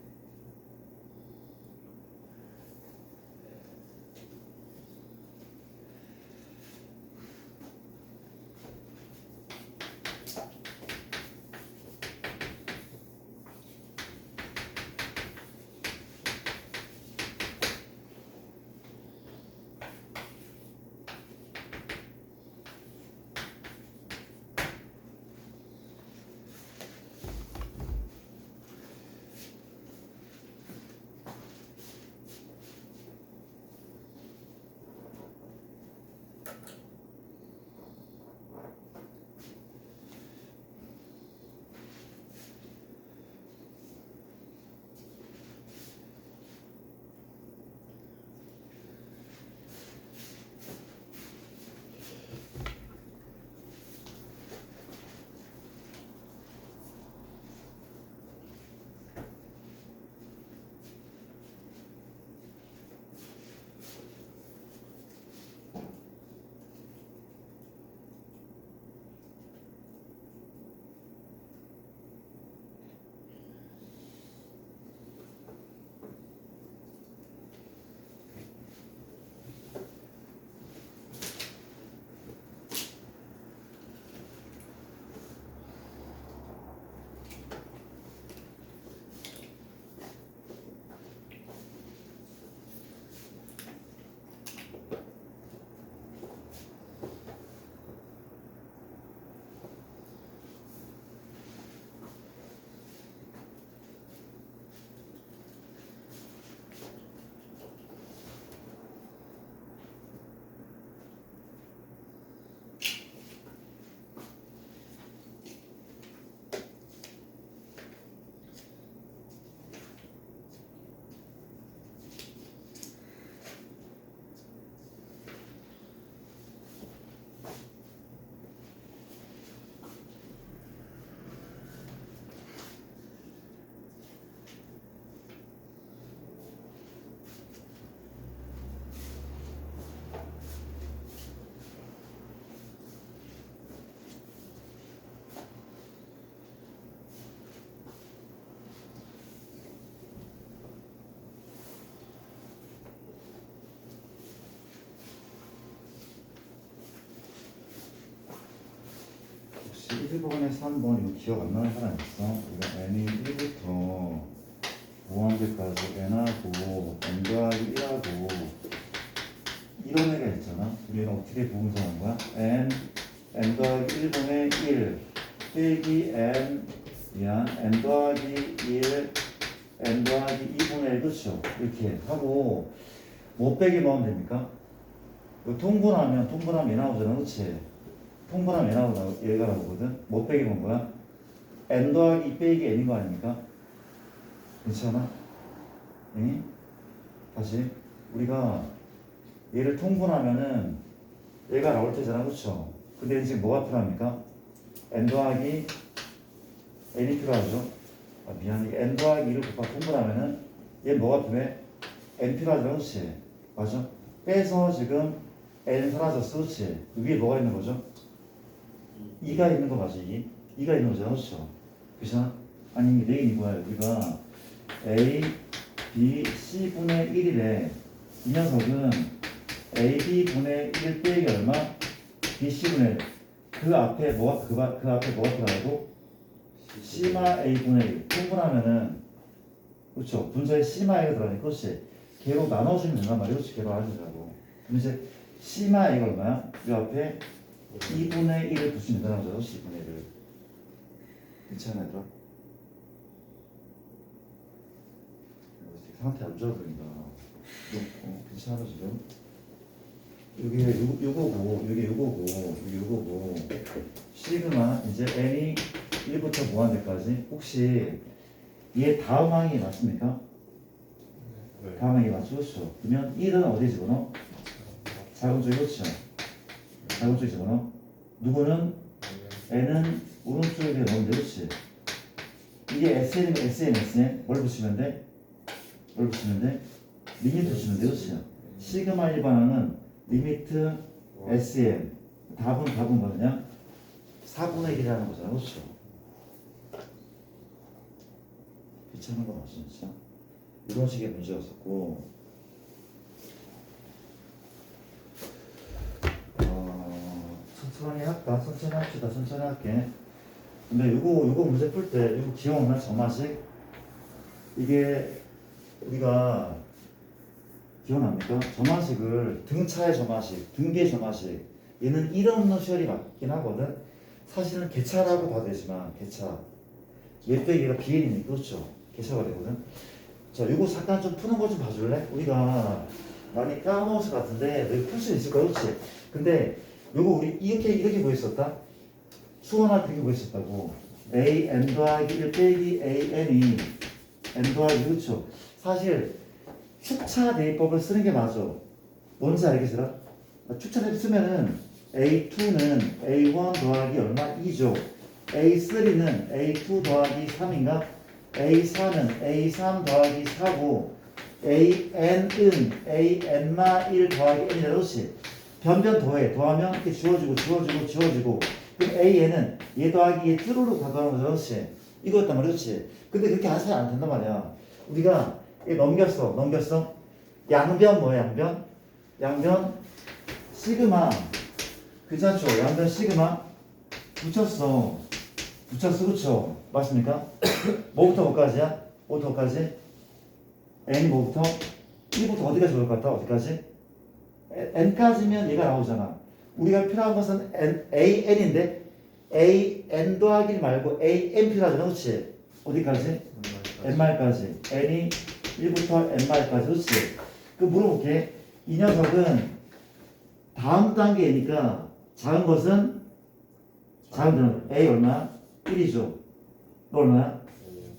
S1: 혹시 1번에서 3번 이거 기억 안 나는 사람 있어? 우리가 n이 1부터 5한개까지 n하고 n 더하기 1하고 이런 애가 있잖아. 우리는 어떻게 부분사하는 거야? n 더하기 1분의 1 빼기 n 더하기 1 n 더하기 2분의 1 그렇죠? 이렇게 하고 못 빼기 뭐 하면 됩니까? 이거 통분하면 얘 나오잖아. 그렇지? 통분하면 얘가 나오거든. 못 빼기 본 거야? n 더하기 2 빼기 n인 거 아닙니까? 괜찮아? 응? 다시 우리가 얘를 통분하면은 얘가 나올 때잖아. 그쵸? 근데 지금 뭐가 필요합니까? n 더하기 n이 필요하죠. 미안해. n 더하기 2를 곱하기 통분하면은 얘 뭐가 필요해? n 필요하죠. 그렇지? 맞아? 빼서 지금 n 사라졌어. 그렇지? 위에 뭐가 있는 거죠? 2가 있는 거 맞지? 2가 있는 거잖아. 그렇죠? 그렇잖아? 아니 이게 뭐야? 우리가 a, b, c 분의 1이래. 이 녀석은 a, b 분의 1 빼기 얼마? b, c 분의 1. 그 앞에 뭐가 필요하고? 시마 a 분의 1. 통분하면은 그렇죠? 분자에 시마 a가 들어가니까 그렇지? 걔로 나눠주면 된단 말이야. 그렇지? 걔로 나눠주자고. 그럼 이제 시마 a가 얼마야? 이 앞에 2분의 1을 붙이면 된다는 거죠. 2분의 1을. 괜찮아 얘들아? 상태 안 좋아 보인다. 괜찮아 지금? 이게 요거고 이게 요거고 이게 요거고 시그마 이제 n이 1부터 무한대까지 혹시 얘 다음 항이 맞습니까?
S2: 네.
S1: 다음 항이 맞죠? 그렇죠? 그러면 1은 어디에 집어넣어? 작은 쪽에 그렇죠? 작은 쪽에 집어넣어? 누구는? n은 오른쪽에 넣으면 돼. 그렇지? 이게 SN이면 SN 뭘 붙이면 돼? 뭘 붙이면 돼? 리미트 붙이면 돼. 그렇지? 시그마 1반항은 리미트 SN 답은 뭐냐? 4분의 1이라는 거잖아. 그렇죠? 귀찮은 거 맞죠, 진짜? 이런 식의 문제였었고, 천천히 할까? 천천히 합시다. 천천히 할게. 근데 요거 문제 풀 때, 요거 기억나? 점화식? 이게 우리가 기억납니까? 점화식을 등차의 점화식, 등비의 점화식, 얘는 이름 없는 수열이 맞긴 하거든. 사실은 개차라고 봐도 되지만 개차. 얘 빼기가 비행이니까 그렇죠. 개차가 되거든. 자, 이거 잠깐 좀 푸는 거 좀 봐줄래? 우리가 많이 까먹었을 것 같은데 너희 풀 수 있을 거야, 그렇지? 근데 요거 우리 이렇게 보였었다. 수원할 때 이렇게 보였었다고. a n 더하기 1 빼기 a n이 n 더하기 그렇죠. 사실 축차 대입법을 쓰는 게 맞아. 뭔지 알겠어요? 축차 대입 쓰면은 A2는 A1 더하기 얼마? 2죠. A3는 A2 더하기 3인가? A4는 A3 더하기 4고 AN은 AN-1 더하기 N이다. 그렇지? 변변 더하면 이렇게 지워지고 그럼 AN은 얘 더하기 얘 쭈루루 가까운 거죠. 그렇지? 이거였단 말이야. 그렇지? 근데 그렇게 하셔야 안 된단 말이야. 우리가 얘 넘겼어. 양변 뭐야? 양변 시그마 그렇죠? 양변 시그마 붙였어. 그렇죠? 맞습니까? 뭐부터 뭐까지야? n이 뭐부터? 1부터 어디까지 올 것 같다? 어디까지? n까지면 얘가 나오잖아. 우리가 필요한 것은 an인데 an 더하기 말고 an 필요하잖아. 그렇지? 어디까지? n말까지. n이 1부터 n말까지. 그렇지? 그 물어볼게. 이 녀석은 다음 단계니까 작은 것은 a 얼마야? 1이죠. 너 얼마야?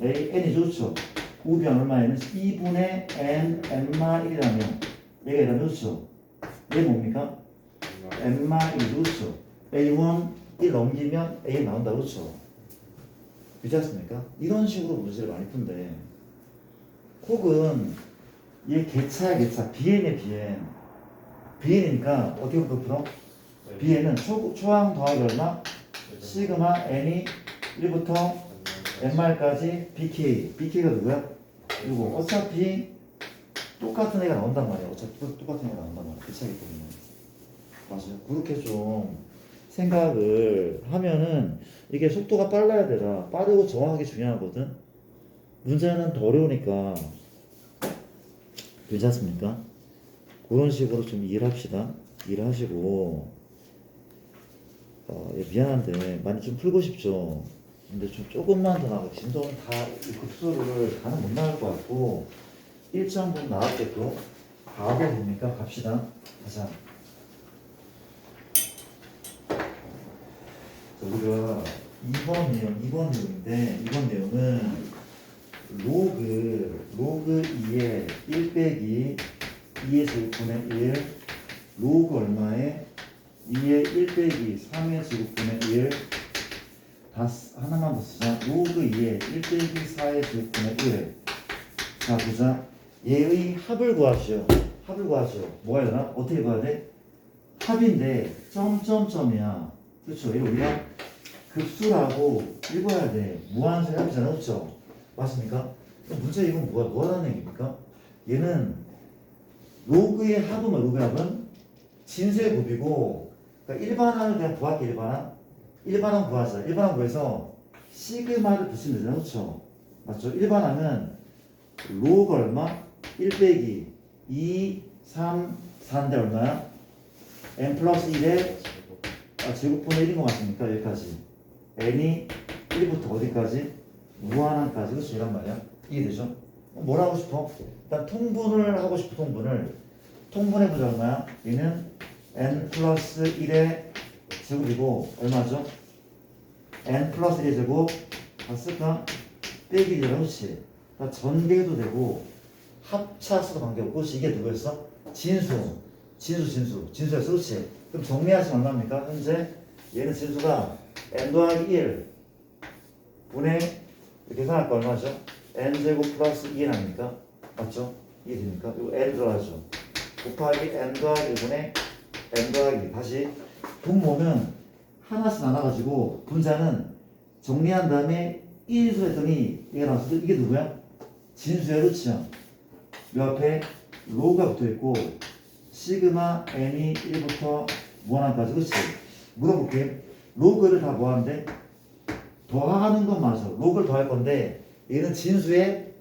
S1: a n이죠. 그렇죠? 우변 얼마에는 2분의 n-1이라면 얘가 이러면 그렇죠? 얘 뭡니까? n-1 그렇죠? a1 1 넘기면 a 나온다. 그렇죠? 그렇지 않습니까? 이런 식으로 문제를 많이 푼대. 혹은 얘 개차 bn의 bn이니까 어떻게 풀어? bn은 초항 더하기 얼마? 시그마 n이 1부터 n말까지 bk가 누구야? 그리고 어차피 똑같은 애가 나온단 말이야. 똑같은 애가 나온단 말이야. 개차기 때문에. 맞아요. 그렇게 좀 생각을 하면은 이게 속도가 빨라야 되라. 빠르고 정확하게 중요하거든. 문제는 더 어려우니까 괜찮습니까? 그런 식으로 좀 일합시다. 일하시고 미안한데 많이 좀 풀고 싶죠. 근데 좀 조금만 더 나가. 진도는 다 이 급수를 다는 못 나갈 것 같고 1점분 나왔겠고 가게 됩니까? 갑시다. 가자. 우리가 2번 내용인데 이번 내용은 로그 2의 1 빼기 2의 제곱분의 1 로그 얼마에 2의 1 빼기 3의 제곱분의 1 하나만 더 쓰자. 로그 2의 1 빼기 4의 제곱분의 1 자 보자. 얘의 합을 구하시오. 뭐가 되나? 어떻게 구해야 돼? 합인데 점점점이야. 그렇죠? 이거 우리가 급수라고 읽어야 돼. 무한수의 합이잖아. 그렇죠? 맞습니까? 문제 이건 뭐라는 얘기입니까? 얘는 로그의 합은 진수의 곱이고 그러니까 일반항을 그냥 구할게. 일반항 구하자. 일반항 구해서 시그마를 붙이면 되잖아. 그렇죠? 맞죠? 일반항은 로그 얼마? 1 빼기 2, 3, 4인데 얼마야? n 플러스 1의 제곱분의 1인 것 같습니까? 여기까지 n이 1부터 어디까지? 무한항까지. 그렇죠? 이란 말이야. 이해되죠? 뭘 하고 싶어? 일단 통분을 하고 싶어. 통분해보자. 얼마야? 얘는 n 플러스 1의 제곱이고 얼마죠? n 플러스 1의 제곱 다 쓸까? 빼기 1이라. 그렇지? 그러니까 전개도 되고 합차수도 관계없고. 그렇지? 이게 누구였어? 진수였어. 그렇지? 그럼 정리하시면 얼마입니까? 현재 얘는 진수가 n 더하기 1 분의 계산할 거 얼마죠? n제곱 플러스 2n 아닙니까? 맞죠? 이해됩니까? 그리고 n 들어가죠. 곱하기 n 더하기 1분의 n 더하기 2. 다시 분모는 하나씩 나눠가지고 분자는 정리한 다음에 1수 했더니 얘가 나왔어. 이게 누구야? 진수의 루트형 요 앞에 로우가 붙어있고 시그마 n이 1부터 무한한까지 그치? 물어볼게. 로그를 다 뭐하는데? 더하는 건 맞아. 로그를 더할 건데 얘는 진수의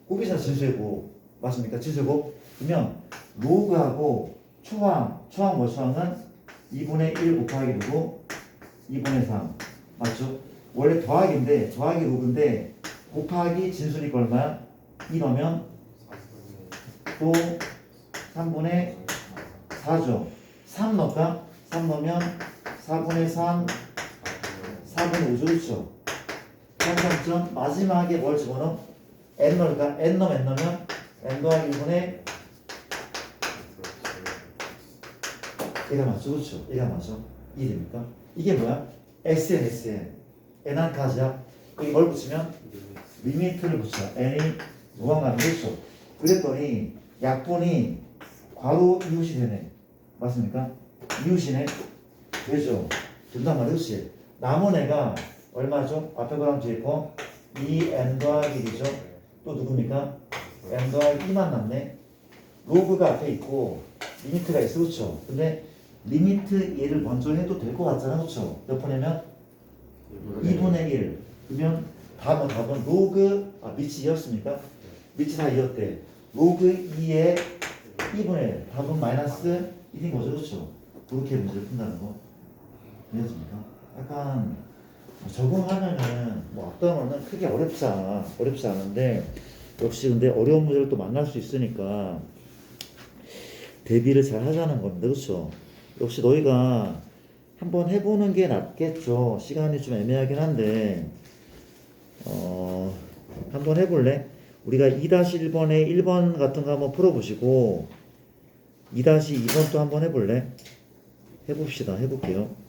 S1: 곱이잖아. 진수의 곱 맞습니까? 진수의 곱. 그러면 로그하고 초항 뭐 초항은 2분의 1 곱하기 누구? 2분의 3 맞죠? 원래 더하기인데 더하기 로그인데 곱하기 진수니까 얼마야? 2 넣으면 또 3분의 4죠. 3 넣을까? 3 넣으면 4분의 3 4분의 5죠. 그렇죠? 평점점 마지막에 뭘 집어넣어? n 넣을까? n 넣으면 n 더하기 1분의 얘가 맞죠? 그렇죠? 얘가 맞죠? 2됩니까? 이게 뭐야? SN, SN. n한까지야. 여기 뭘 붙이면? 리미트를 붙여. n이 무한가는 그렇죠? 그랬더니 약분이 괄호 이웃이 되네. 맞습니까? 이웃이네. 되죠? 된단 말이야. 그렇지? 남은 애가 얼마죠? 앞에 거랑 뒤에 거? 2n 더하기 1이죠? 또 누굽니까? n 더하기 2만 남네. 로그가 앞에 있고 리미트가 있어. 그렇죠? 근데 리미트 얘를 먼저 해도 될 것 같잖아. 그렇죠? 몇 번이면? 2분의 1. 그러면 답은 로그 밑이 2였습니까? 밑이 다 2였대. 로그 2의 2분의 1. 답은 마이너스 1인 거죠. 그렇죠? 그렇게 문제를 푼다는 거. 이해했습니까? 약간 적응하면은 뭐 앞단어는 크게 어렵지 않은데 역시 근데 어려운 문제를 또 만날 수 있으니까 대비를 잘 하자는 겁니다. 그렇죠? 역시 너희가 한번 해보는 게 낫겠죠. 시간이 좀 애매하긴 한데 한번 해볼래? 우리가 2-1번에 1번 같은 거 한번 풀어보시고 2-2번 또 한번 해볼래? 해봅시다. 해볼게요.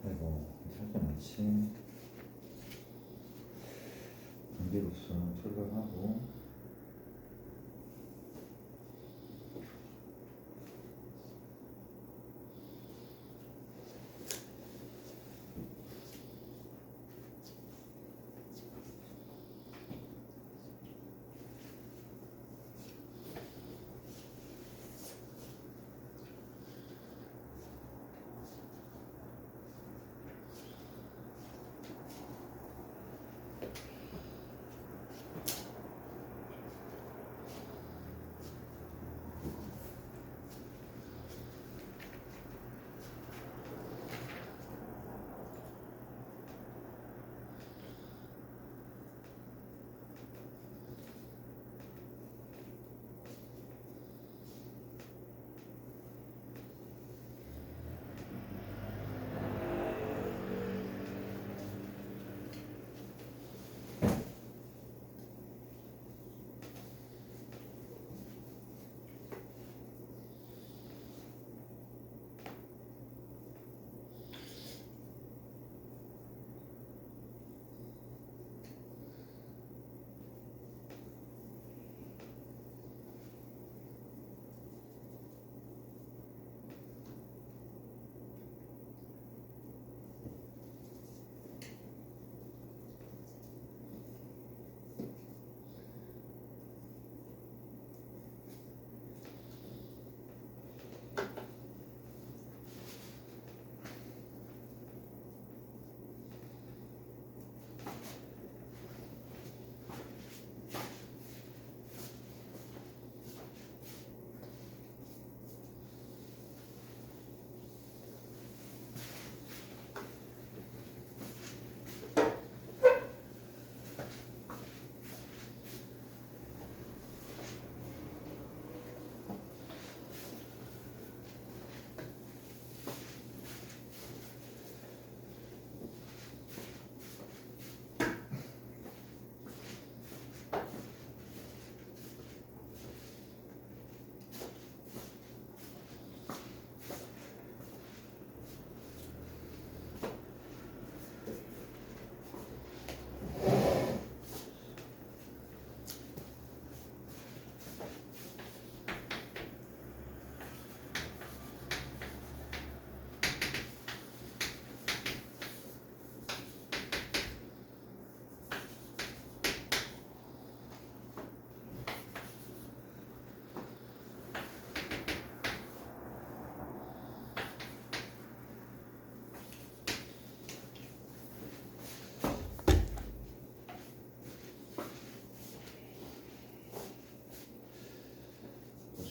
S1: 아이고, 살짝 많지. 단계로서 출력하고.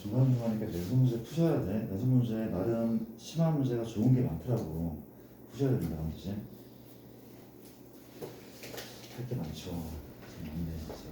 S1: 중간중간이니까 연습 문제 푸셔야 돼. 연습 문제 나름 심한 문제가 좋은 게 많더라고. 푸셔야 된다, 그지? 할 게 많죠. 맞네, 진짜.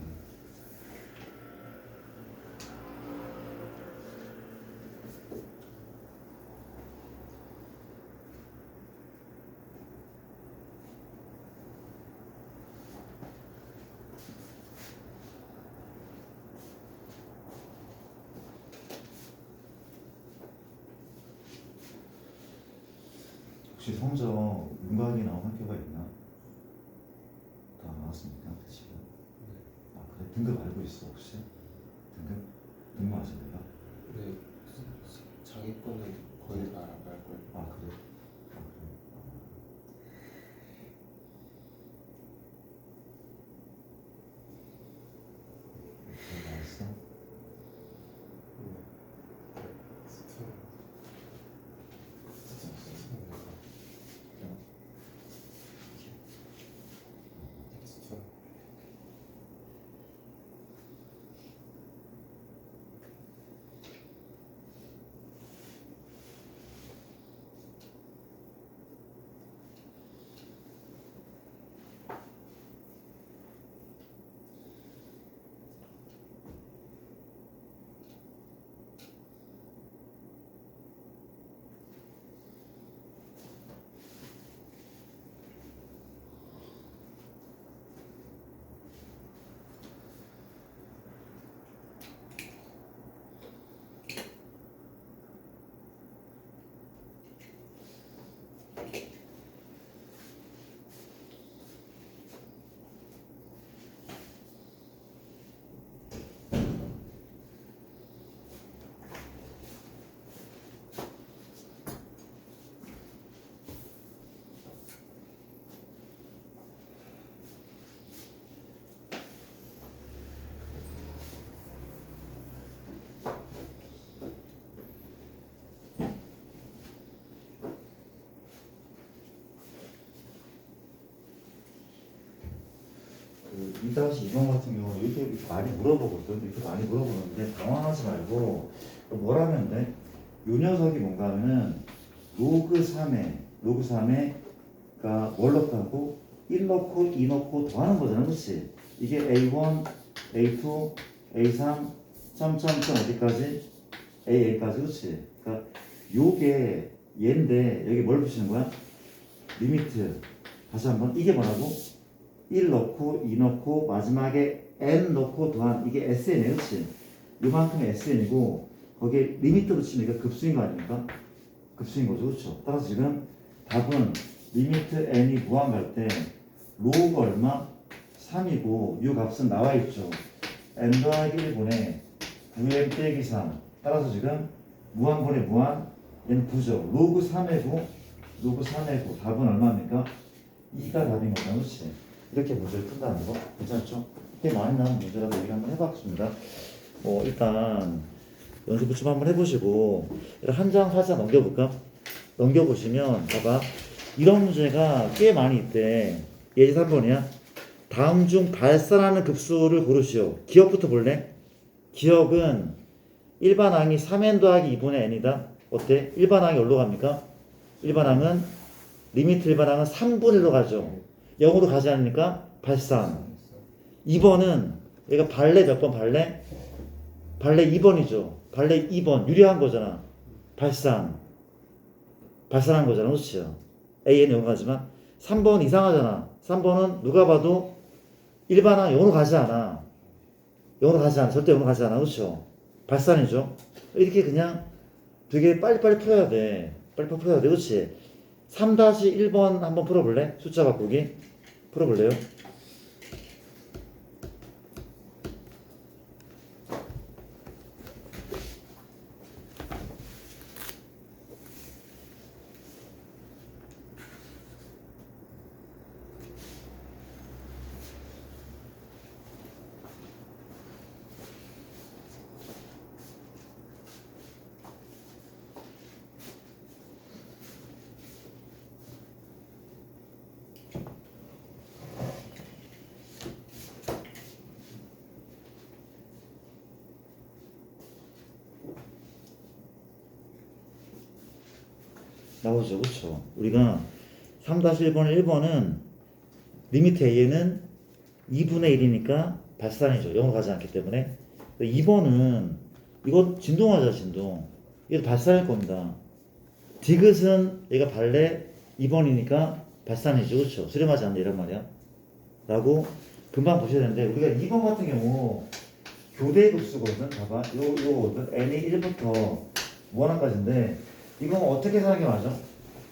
S1: 혹시 성적 윤곽이 나온 학교가 있나? 다 나왔습니까? 지금? 아 그래? 등급 알고 있어 혹시? 등급? 등록하신 거야?
S2: 네, 자기 거는 거의 다 알 거예요.
S1: 아 그래? 아 그래? 잘 나왔어?
S2: 네. 스팀. 스팀.
S1: 그 2-2번 같은 경우 이렇게 많이 물어보거든. 이렇게 많이 물어보는데 당황하지 말고 뭐라면 돼? 요 녀석이 뭔가 하면은 로그 3에 뭘 넣고 1 넣고 2 넣고 더하는 거잖아. 그렇지? 이게 A1, A2, A3, 점점점 어디까지? AA까지. 그렇지? 그러니까 요게 얘인데 여기 뭘 붙이는 거야? 리미트. 다시 한번 이게 뭐라고? 1 넣고 2 넣고 마지막에 n 넣고 더한 이게 SN이에요. 그렇지? 요만큼의 SN이고 거기에 리미트 붙이면 이거 급수인 거 아닙니까? 급수인 거죠. 그렇죠? 따라서 지금 답은 리미트 n이 무한 갈 때 로우가 얼마? 3이고 요 값은 나와 있죠. n 더하기 1분의 9m 빼기 3. 따라서 지금 무한분의 무한 얘는 9죠. 로그 3의 9 로그 3의 9 답은 얼마입니까? 2가 답인 거죠. 그렇지? 이렇게 문제를 푼다는 거 괜찮죠? 꽤 많이 나온 문제라고 얘기 한번 해봤습니다. 일단 연습을 좀 한번 해보시고 한 장 살짝 넘겨볼까? 넘겨보시면 봐봐 이런 문제가 꽤 많이 있대. 예제 3번이야. 다음 중 발산하는 급수를 고르시오. 기억부터 볼래? 기억은 일반항이 3n 더하기 2분의 n이다. 어때? 일반항이 어디로 갑니까? 일반항은 리미트 일반항은 3분의 1로 가죠. 0으로 가지 않으니까 발산. 2번은 얘가 발레 몇 번 발레? 발레 2번이죠. 발레 2번 유리한 거잖아. 발산. 발산한 거잖아. 그렇죠? AN 0 가지만 3번 이상하잖아. 3번은 누가 봐도 일반항 0으로 가지 않아. 0으로 가지 않아. 절대 0으로 가지 않아. 그렇죠? 발산이죠. 이렇게 그냥 되게 빨리빨리 풀어야 돼. 빨리빨리 풀어야 돼. 그렇지? 3-1번 한번 풀어볼래? 숫자 바꾸기. 풀어볼래요? 나오죠. 그렇죠. 우리가 3-1번을 1번은 리미트 a는 2분의 1이니까 발산이죠. 0으로 가지 않기 때문에. 2번은 이거 진동하죠. 진동. 이거 발산일 겁니다. 디귿은 얘가 발레 2번이니까 발산이죠. 그렇죠. 수렴하지 않는다 이란 말이야. 라고 금방 보셔야 되는데 우리가 2번 같은 경우 교대 급수거든. 봐봐. 요거거든. n이 1부터 무한한까지인데 이건 어떻게 사는 게 맞아?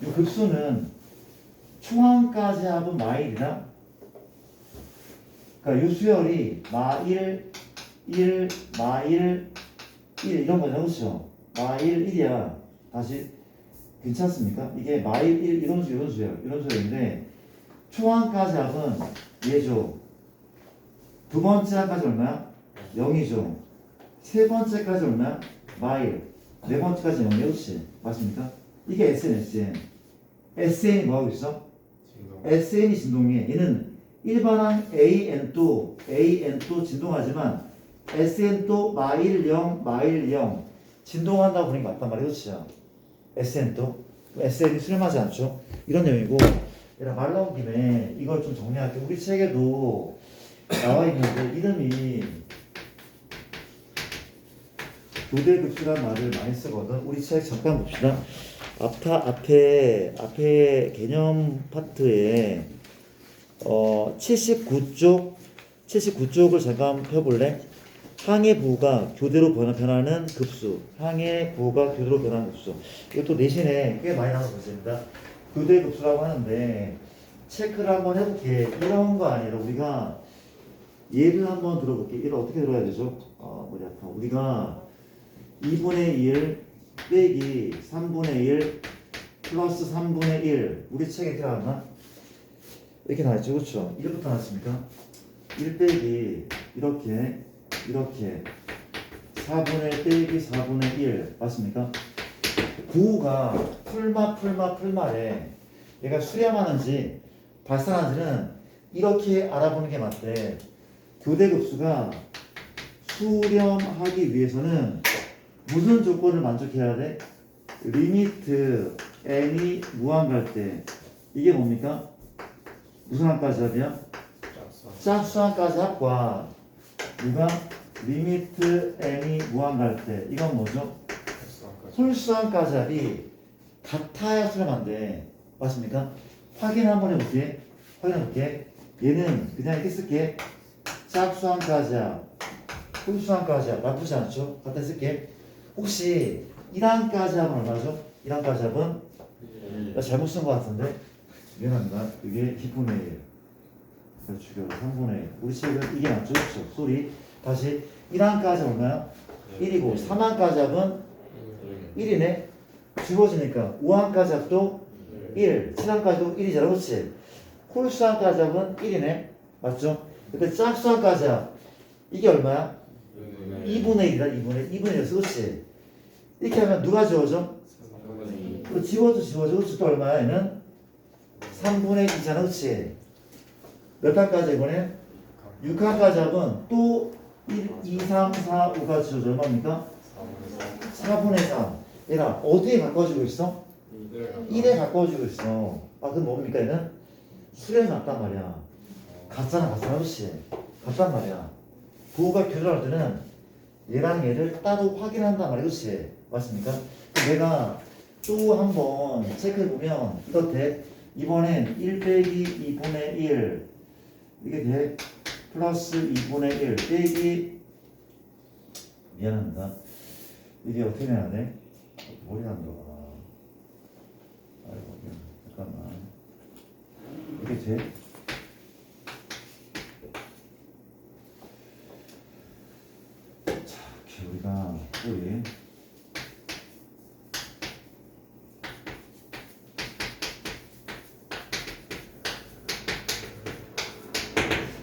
S1: 이 급수는 초항까지 합은 마일이나 그러니까 요 수열이 마일 1 마일 1 이런 거죠. 그렇죠? 마일 1이야. 다시 괜찮습니까? 이게 마일 1 이런 수열인데 초항까지 합은 얘죠. 두 번째 항까지 얼마야? 0이죠. 세 번째까지 얼마야? 마일. 네 번째까지 0이야. 그렇지? 맞습니까? 이게 SN. SN이 뭐하고 있어?
S2: 진동.
S1: SN이 진동해. 얘는 일반항 AN도 진동하지만 SN도 마일 0 진동한다고 보는 게 맞단 말이야. 그렇지? SN이 수렴하지 않죠. 이런 내용이고 얘랑 말 나온 김에 이걸 좀 정리할게. 우리 책에도 나와 있는데 이름이 교대급수란 말을 많이 쓰거든. 우리 책 잠깐 봅시다. 앞에 개념 파트에 79쪽을 잠깐 펴볼래? 항의 부호가 교대로 변하는 급수. 항의 부호가 교대로 변하는 급수. 이것도 내신에 꽤 많이 나와서 있습니다. 교대 급수라고 하는데 체크를 한번 해볼게. 이런 거 아니라 우리가 예를 한번 들어볼게. 얘를 어떻게 들어야 되죠? 머리 아파. 우리가 2분의 1 빼기 3분의 1 플러스 3분의 1 우리 책에 이렇게 나왔나? 이렇게 나왔죠. 그렇죠? 1부터 나왔습니까? 1 빼기 이렇게 4분의 1 빼기 4분의 1 맞습니까? 부호가 풀마에 얘가 수렴하는지 발산하는지는 이렇게 알아보는 게 맞대. 교대급수가 수렴하기 위해서는 무슨 조건을 만족해야 돼? 리미트 n이 무한 갈 때 이게 뭡니까? 무슨 항까지 합이야? 짝수항까지 합과 누가 리미트 n이 무한 갈 때 이건 뭐죠? 홀수항까지 합이 같아야 수렴한대. 맞습니까? 확인 한번 해볼게. 얘는 그냥 이렇게 쓸게. 짝수항까지 합, 홀수항까지 합 나쁘지 않죠? 갖다 쓸게. 혹시 1항까지 합은 얼마죠? 1항까지 합은 나 잘못 쓴 것 같은데 미안합니다. 이게 2분의 1 죽여 3분의 1 우리 책은 이게 맞죠? 그렇죠? 소리 다시 1항까지 얼마야? 1이고 3항까지 합은 1이네. 줄어지니까 5항까지 합도 1 7항까지도 1이잖아. 그렇지? 홀수항까지 합은 1이네. 맞죠? 근데 짝수항까지 합 이게 얼마야? 2분의 1이다. 2분의 1이었어. 그렇지? 이렇게 하면 누가 지워져? 지워져. 그렇지? 또 얼마야? 얘는 3분의 2잖아. 그렇지? 몇 항까지 이번에? 6항까지 하면 또 1, 2, 3, 4, 5가 지워져. 얼마입니까? 4분의 3. 얘가 어디에 가까워지고 있어? 1에 가까워지고 있어. 그럼 뭡니까? 얘는 수렴이 맞단 말이야. 같잖아. 그렇지? 같단 말이야. 부호가 교대할 때는 얘랑 얘를 따로 확인한단 말이야. 그렇지? 맞습니까? 내가 또 한번 체크해보면 이렇대. 이번엔 1 빼기 2분의 1 이게 돼. 플러스 2분의 1 빼기 미안합니다. 이게 어떻게 해야 돼? 머리가 안 들어가. 아이고 잠깐만. 이게 돼? 자, 이렇게 우리가 우리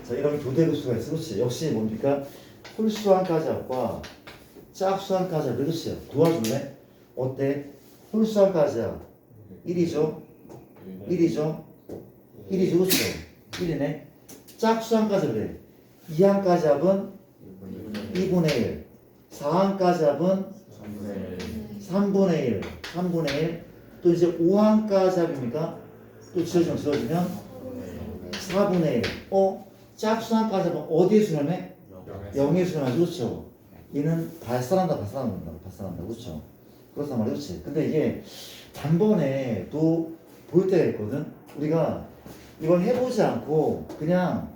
S1: 자, 이런 교대급수가 있어. 그렇지? 역시 뭡니까? 홀수항까지 합과 짝수항까지 합. 그렇지? 도와줄래? 어때? 홀수항까지 합 1이죠? 1이죠? 그렇죠? 1이네. 짝수항까지 그래. 2항까지 합은 2분의 1. 4항까지 합은 3분의 1. 또 또 이제 5항까지 합입니까? 또 지워지면 4분의 1. 짝수항까지 하면 어디에 수렴해? 0에 수렴하지, 그렇죠? 얘는 발산한다. 그렇죠? 그렇단 말이야, 그렇지? 근데 이게 단번에 또 볼 때가 있거든? 우리가 이걸 해보지 않고 그냥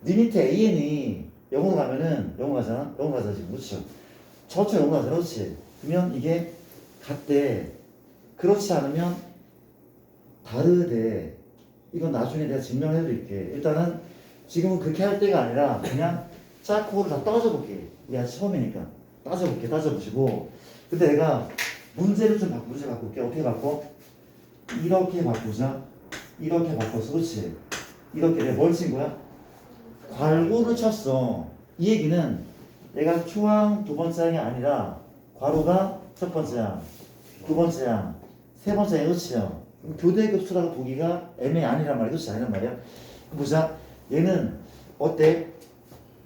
S1: 리미트 AN이 0으로 가면은 0으로 가잖아? 0으로 가잖아, 지금. 그렇죠? 저쪽 0으로 가잖아, 그렇지? 그러면 이게 같대. 그렇지 않으면 다르대. 이건 나중에 내가 증명해 드릴게. 일단은 지금은 그렇게 할 때가 아니라 그냥 짝코를 다 따져볼게. 야, 처음이니까. 따져보시고. 근데 내가 문제를 좀 바꿀게. 어떻게 바꿔? 이렇게 바꾸자. 이렇게 바꿔서, 그렇지? 이렇게 내가 뭘 친 거야? 괄호를 쳤어. 이 얘기는 내가 초항 두 번째 항이 아니라 괄호가 첫 번째 항, 두 번째 항, 세 번째 항이 그렇지요. 교대급수라고 보기가 애매 아니란 말이야. 그렇지? 아니란 말이야. 보자. 얘는 어때?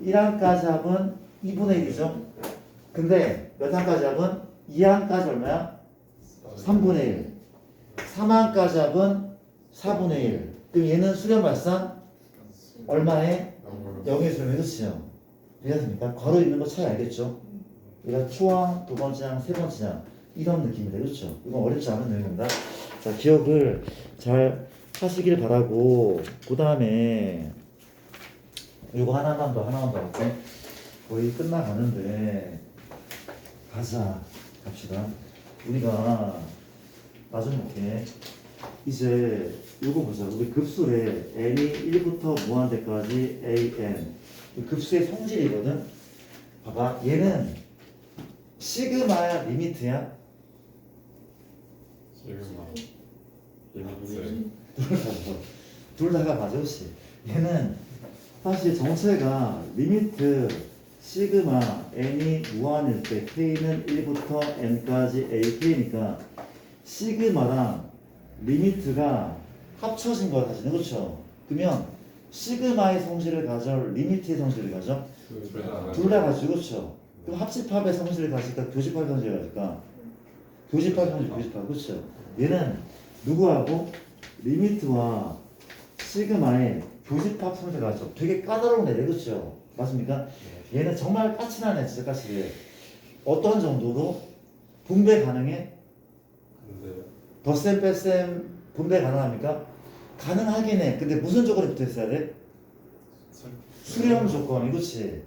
S1: 1항까지 합은 2분의 1이죠. 근데 몇 항까지 합은 2항까지 얼마야? 3분의 1. 3항까지 합은 4분의 1. 그럼 얘는 수렴 발산 얼마에? 0에 수렴해. 그렇지요. 이해하십니까? 괄호 있는 거 차이 알겠죠? 우리가 초항, 두 번째 항, 세 번째 항 이런 느낌이다. 그렇죠? 이건 어렵지 않은 내용입니다. 자, 기억을 잘 하시길 바라고, 그 다음에 이거 하나만 더 할게. 거의 끝나가는데 갑시다. 우리가 나중에 볼게. 이제 이거 보자. 우리 급수에 n이 1부터 무한대까지 an 급수의 성질이거든. 봐봐. 얘는 시그마야 리미트야? 둘 다가 맞아. 그렇지? 얘는 사실 정체가 리미트 시그마 n이 무한일 때 k는 1부터 n까지 ak니까 시그마랑 리미트가 합쳐진 거야 사실은. 그렇죠? 그러면 시그마의 성질을 가져, 리미트의 성질을 가져? 둘 다 가지고. 그렇죠? 그럼 합집합의 성질을 가질까? 교집합의 성질을 가질까? 교집합의 성질, 교집합. 그렇죠? 얘는 누구하고? 리미트와 시그마의 교집합 성질을 가져. 되게 까다로운 애들. 그렇죠? 맞습니까? 얘는 정말 까칠한 애, 진짜 까칠해. 어떤 정도로 분배 가능해? 덧셈 뺄셈 분배 가능합니까? 가능하긴 해. 근데 무슨 조건이 붙어 있어야 돼? 수렴 조건이. 그렇지?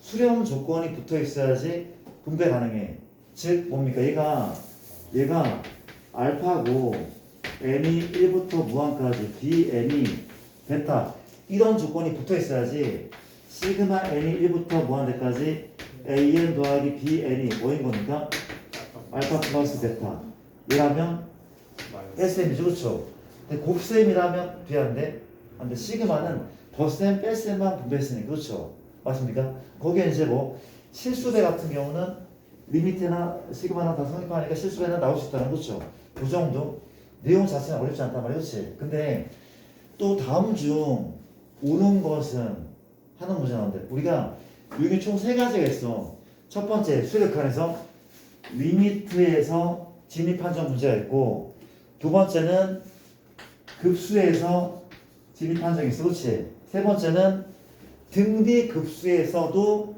S1: 수렴 조건이 붙어 있어야지 분배 가능해. 즉 뭡니까? 얘가 알파고 n이 1부터 무한까지 bn이 베타 이런 조건이 붙어 있어야지 시그마 n이 1부터 무한대까지 an 더하기 bn이 뭐인 겁니까? 알파 플러스 베타. 얘라면 SM이죠. 그렇죠? 근데 곱셈이라면 뒤에 안 돼? 안 돼. 시그마는 덧셈, 뺄셈만 분배했으니까. 그렇죠? 맞습니까? 거기에 이제 뭐 실수배 같은 경우는 리미트나 시그마나 다 성립하니까 실수배는 나올 수 있다는 거죠. 그 정도. 내용 자체는 어렵지 않단 말이야. 그렇지? 근데 또 다음 중 옳은 것은 하는 문제 나오는데 우리가 여기 총 세 가지가 있어. 첫 번째 수력칸에서 리미트에서 진입 판정 문제가 있고, 두 번째는 급수에서 진입 판정이 있어. 그렇지? 세 번째는 등비 급수에서도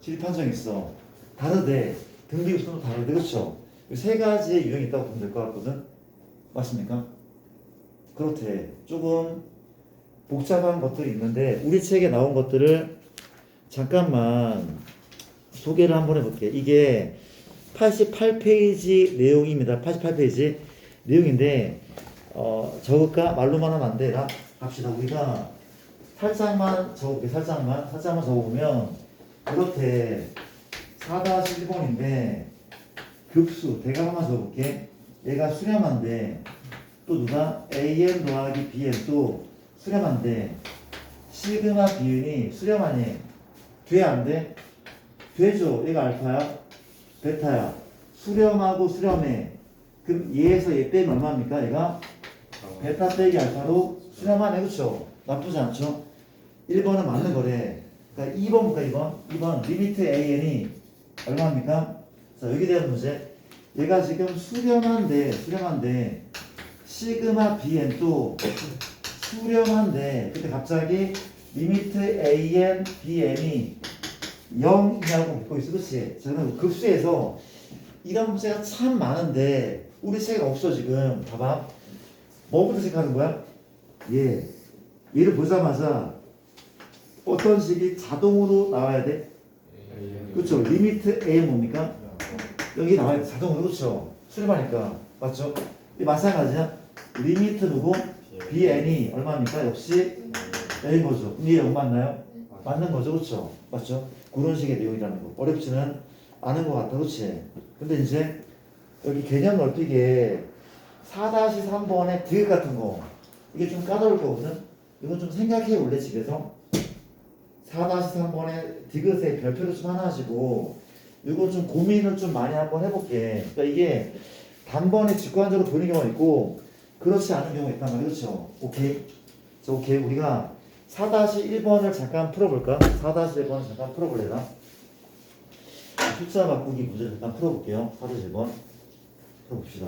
S1: 진입 판정이 있어. 다르대. 등비 급수도 다르대. 그렇죠? 세 가지의 유형이 있다고 보면 될 것 같거든. 맞습니까? 그렇대. 조금 복잡한 것들이 있는데 우리 책에 나온 것들을 잠깐만 소개를 한번 해볼게. 이게 88페이지 내용입니다. 88페이지 내용인데 적을까? 말로만 하면 안 돼. 갑시다. 우리가 살짝만 적어볼게. 살짝만 적어보면 이렇게 4-1번인데 급수 대각 한번 적어볼게. 얘가 수렴한데 또 누가 an 더하기 bn 또 수렴한데 시그마 비윤이 수렴하니 돼? 안 돼? 되죠. 얘가 알파야 베타야. 수렴하고 수렴해. 그럼 얘에서 얘 빼면 얼마입니까? 얘가 베타 빼기 알파로 수렴하네. 그렇죠? 나쁘지 않죠? 1번은 맞는 거래. 그러니까 2번 볼까? 2번 리미트 an이 얼마입니까? 자, 여기 대한 문제. 얘가 지금 수렴한데 시그마 bn도 수렴한데 근데 갑자기 리미트 an bn이 0이냐고 묻고 있어. 그치? 저는 급수에서 이런 문제가 참 많은데 우리 책에 없어 지금. 봐봐. 뭐부터 생각하는 거야? 얘를 보자마자 어떤 식이 자동으로 나와야 돼? 그렇죠. 리미트 a 뭡니까? 여기 나와야 돼. 자동으로. 그렇죠. 수렴하니까. 맞죠? 이 마찬가지야. 리미트 누구? bn이 얼마입니까? 역시 a인 거죠. 그럼 얘 0 맞나요? 맞는 거죠. 그렇죠. 맞죠? 그런 식의 내용이라는 거. 어렵지는 않은 것 같아. 그렇지? 근데 이제 여기 개념 넓히기에 4-3번의 디귿 같은 거 이게 좀 까다로울 거거든. 이건 좀 생각해 올래 집에서. 4-3번의 디귿의 별표를 좀 하나 하시고 이거 좀 고민을 좀 많이 한번 해볼게. 그러니까 이게 단번에 직관적으로 보이는 경우가 있고 그렇지 않은 경우가 있단 말이야. 그렇죠? 오케이. 자, 오케이. 우리가 4-1번을 잠깐 풀어볼까? 4-1번을 잠깐 풀어볼래나? 숫자 바꾸기 문제를 잠깐 풀어볼게요. 4-1번 풀어봅시다.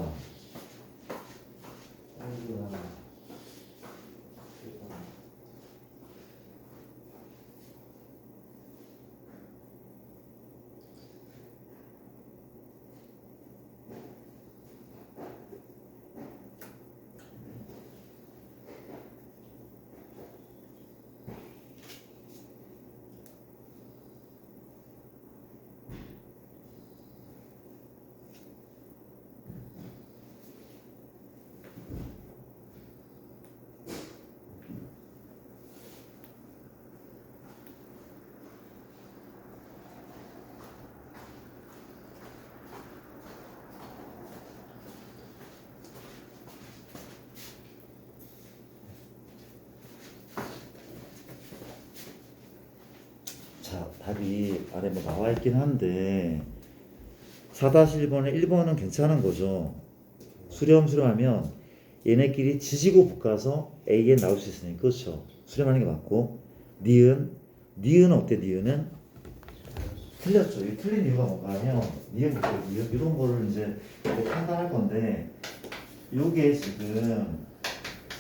S1: 자, 답이 아래 뭐 나와 있긴 한데 4-1번에 1번은 괜찮은 거죠. 수렴하면 얘네끼리 지지고 볶아서 AN 나올 수 있으니까. 그렇죠. 수렴하는 게 맞고 니은 어때? 니은은 틀렸죠. 이 틀린 이유가 뭔가 하면 니은 볼게요. 니은 이런 거를 이제 판단할 건데 요게 지금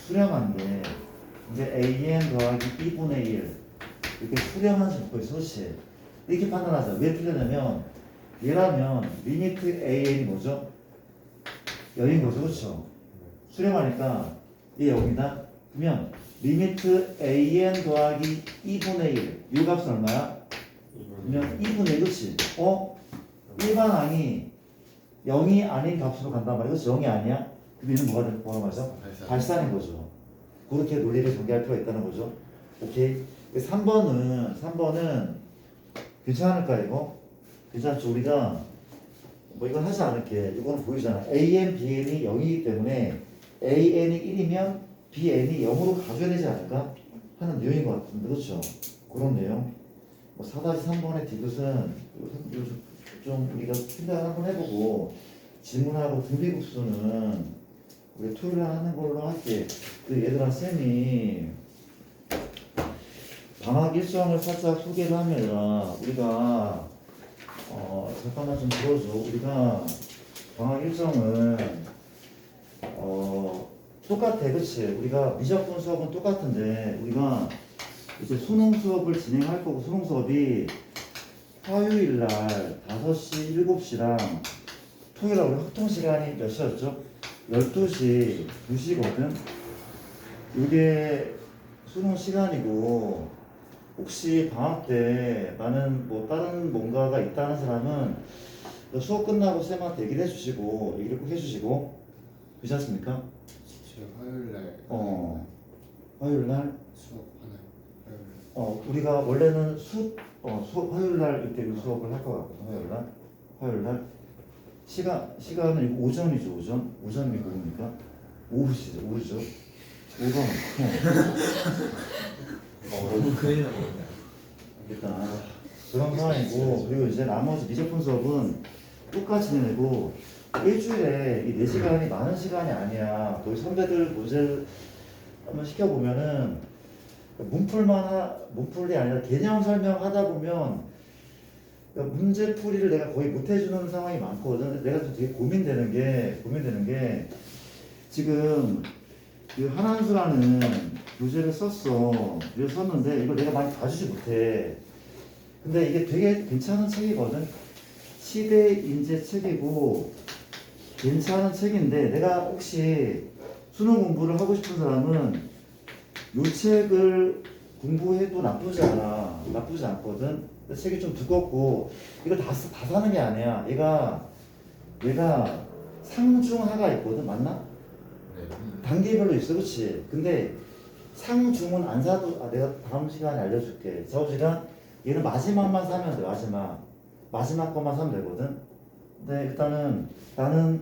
S1: 수렴한데 이제 AN 더하기 2분의 1 이렇게 수렴한 적도 있어. 그렇지? 이렇게 판단하자. 왜 틀렸냐면 얘라면 리미트 AN이 뭐죠? 0인 거죠. 그렇죠? 수렴하니까 얘 0이다. 그러면 리미트 AN 더하기 2분의 1 이 값은 얼마야? 그러면 2분의 1. 그렇지? 일반항이 0이 아닌 값으로 간단 말이야. 그렇지? 0이 아니야? 그럼 얘는 뭐가 말이죠? 발산인 거죠. 그렇게 논리를 전개할 필요가 있다는 거죠. 오케이? 3번은 괜찮을까 이거? 괜찮죠? 우리가 뭐 이건 하지 않을게. 이거는 보이잖아. AN, BN이 0이기 때문에 AN이 1이면 BN이 0으로 가져야 되지 않을까? 하는 내용인 것 같은데. 그렇죠? 그런 내용. 뭐 4-3번의 디귿은 좀 우리가 생각을 한번 해보고 질문하고 등비급수는 우리 토요일에 하는 걸로 할게. 그 얘들아 쌤이 방학 일정을 살짝 소개를 하면 우리가 잠깐만 좀 들어줘. 우리가 방학 일정은 똑같아. 그치? 우리가 미적분 수업은 똑같은데 우리가 이제 수능 수업을 진행할 거고 수능 수업이 화요일날 5시, 7시랑 토요일날 우리 확통 시간이 몇 시였죠? 12시, 2시거든? 이게 수능 시간이고 혹시 방학 때 나는 뭐 다른 뭔가가 있다는 사람은 수업 끝나고 쌤한테 얘기를 해주시고 얘기를 꼭 해주시고 그렇지 않습니까?
S2: 제가 화요일날
S1: 화요일날
S2: 수업 하나요?
S1: 우리가 원래는 화요일날 이때 수업을 할 것 같거든. 화요일날 시간은 이거 오전이죠. 오전이 뭡니까? 오후죠. 오전.
S2: 너무 큰일 나거든요.
S1: 일단 그런 상황이고 그리고 이제 나머지 미적분 수업은 똑같이 진행되고 일주일에 이 4시간이 많은 시간이 아니야. 거의 선배들 문제를 한번 시켜보면은 문풀이 아니라 개념 설명하다 보면 그러니까 문제 풀이를 내가 거의 못 해주는 상황이 많거든. 내가 좀 되게 고민되는 게 지금 그 한한수라는 교재를 썼는데 이걸 내가 많이 봐주지 못해. 근데 이게 되게 괜찮은 책이거든. 시대 인재 책이고 괜찮은 책인데 내가 혹시 수능 공부를 하고 싶은 사람은 이 책을 공부해도 나쁘지 않거든. 근데 책이 좀 두껍고 이걸 다 사는 게 아니야. 얘가 상중하가 있거든. 맞나? 단계별로 있어, 그렇지? 근데 상중은 안 사도 내가 다음 시간에 알려줄게. 저번 시간 얘는 마지막만 사면 돼. 마지막 것만 사면 되거든. 근데 일단은 나는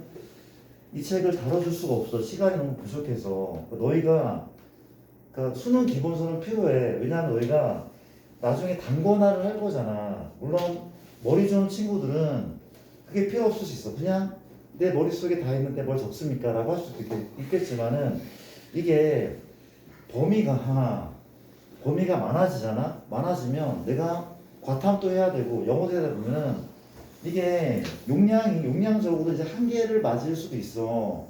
S1: 이 책을 다뤄줄 수가 없어. 시간이 너무 부족해서. 너희가 그러니까 수능 기본서는 필요해. 왜냐하면 너희가 나중에 단권화를 할 거잖아. 물론 머리 좋은 친구들은 그게 필요 없을 수 있어. 그냥 내 머릿속에 다 있는데 뭘 적습니까? 라고 할 수도 있겠지만은 이게 범위가 많아지면 내가 과탐도 해야 되고 영어도 해야 되면은 이게 용량적으로 이제 한계를 맞을 수도 있어.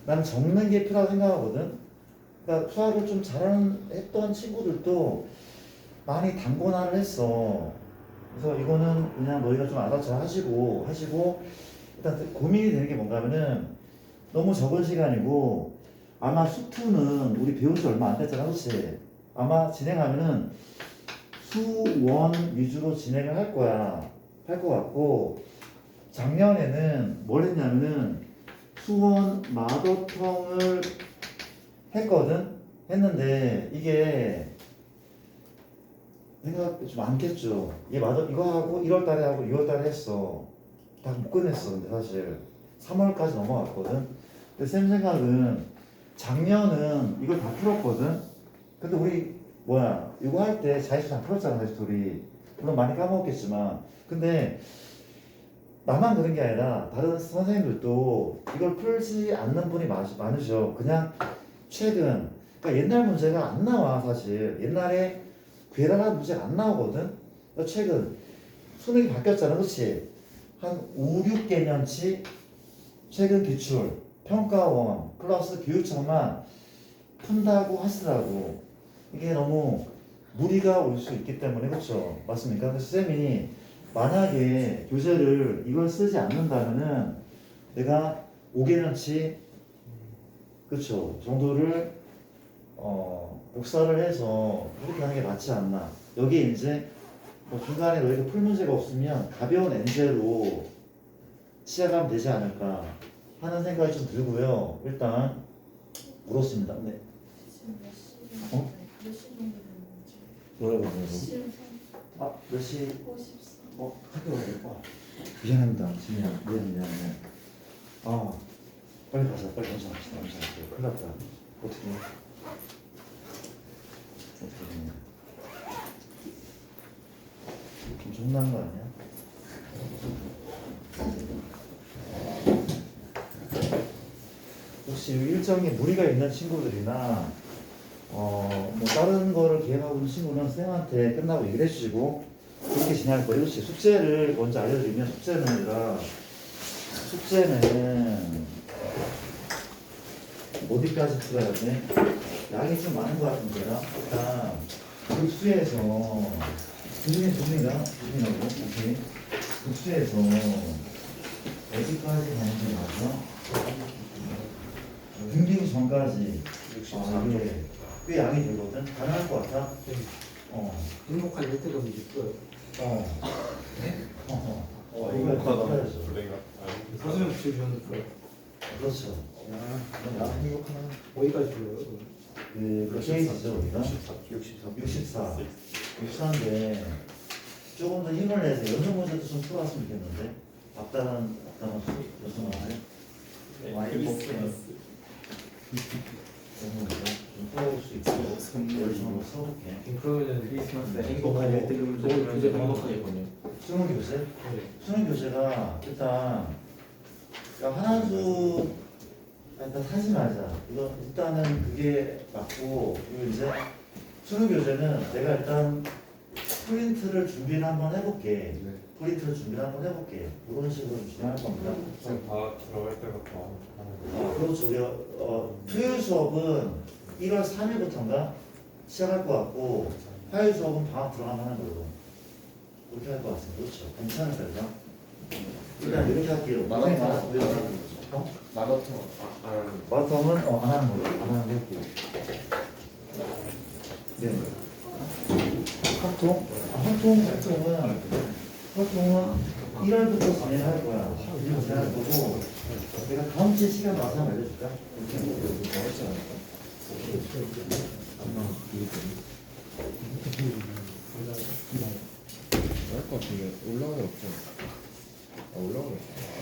S1: 난 적는 게 필요하다고 생각하거든. 그러니까 수학을 좀 했던 친구들도 많이 단권화를 했어. 그래서 이거는 그냥 너희가 좀 알아서 잘 하시고 일단 고민이 되는 게 뭔가 하면은 너무 적은 시간이고 아마 수투는 우리 배운 지 얼마 안 됐잖아, 그렇지? 아마 진행하면은 수원 위주로 진행을 할 것 같고 작년에는 뭘 했냐면은 수원 마더텅을 했는데 이게 생각 좀 많겠죠. 이거 하고 1월달에 하고 6월달에 했어. 다 못 끝냈어. 근데 사실 3월까지 넘어갔거든. 근데 쌤 생각은 작년은 이걸 다 풀었거든. 근데 우리 이거 할 때 자유수 다 풀었잖아, 자유수리. 물론 많이 까먹었겠지만. 근데 나만 그런 게 아니라 다른 선생님들도 이걸 풀지 않는 분이 많으셔. 그냥 최근 그러니까 옛날 문제가 안 나와. 사실 옛날에 괴랄한 문제가 안 나오거든. 최근 수능이 바뀌었잖아, 그렇지? 한 5, 6개년치 최근 기출 평가원 플러스 교육청만 푼다고 하시더라고. 이게 너무 무리가 올 수 있기 때문에. 그렇죠? 맞습니까? 그래서 쌤이 만약에 교재를 이걸 쓰지 않는다면은 내가 5개년치 그렇죠 정도를 복사를 해서 이렇게 하는 게 맞지 않나. 여기 이제 뭐 중간에 너희가 풀 문제가 없으면 가벼운 엔제로 시작하면 되지 않을까 하는 생각이 좀 들고요. 일단 물었습니다. 네.
S3: 지금 몇 시?
S1: 어?
S3: 몇 시 정도 됐는지.
S1: 뭐라고? 몇 시?
S3: 54.
S1: 학교 가야 돼. 미안합니다. 지민아. 미안해. 빨리 가자. 빨리 가자. 큰일 났다. 어떻게 해? 좀 혼나는 거 아니야? 혹시 일정에 무리가 있는 친구들이나 뭐 다른 거를 계획하고 있는 친구는 쌤한테 끝나고 얘기를 해주시고 그렇게 지낼 거예요. 그렇지. 숙제를 먼저 알려드리면 숙제는 어디까지 풀어야 돼? 양이 좀 많은 것 같은데요. 일단 국수에서 조민하고 오케이. 국수에서 어디까지 가는지 맞아? 등기부 전까지. 이게 꽤 양이 되거든. 가능할 것 같아?
S4: 행복한 혜택은 이제 끝.
S1: 이거 풀어야죠.
S4: 서수면 붙여주셨는데 풀어요.
S1: 그렇죠. 나 행복하나?
S4: 어디까지 풀어요?
S1: 그 케이스죠, 우리가? 64인데 조금 더 힘을 내서 연속 문제도 좀 풀어왔으면 좋겠는데 앞다란 연속 문제 많이 먹겠네. 좀 풀어볼 수 있고 열심히 한번 써볼게.
S4: 그러면은
S2: 크리스마스에
S4: 행복한 혜택은 교재 행복하게 보내.
S1: 수능 교재?
S4: 네.
S1: 수능 교재가 일단 한한수 일단 사지 말자. 이거 일단은 그게 맞고 그리고 이제 수능 교재는 내가 일단 프린트를 준비를 한번 해볼게.
S2: 네.
S1: 프린트를 준비를 한번 해볼게. 이런 식으로 진행할 겁니다.
S2: 그냥 다 들어갈 때부터 하는 거예요.
S1: 그렇죠. 우리가 토요일 수업은 1월 3일부터인가 시작할 것 같고 화요일 수업은 방학 들어가면 하는 걸로 그렇게 할 것 같습니다. 그렇죠. 괜찮을까요? 그죠? 일단 이렇게 할게요.
S2: 마라톤
S1: 많았고요.
S2: 마라톤 안 하는 거.
S1: 마라톤은 안 하는 걸로 안 하는 거 했고. 네. 활동은 1월부터 진행할 거야. 진행할 거고 내가 다음 주에 시간 나서 한번 알려줄까?
S2: 할것 같은데 올라가는 없죠. 올라가는 없죠.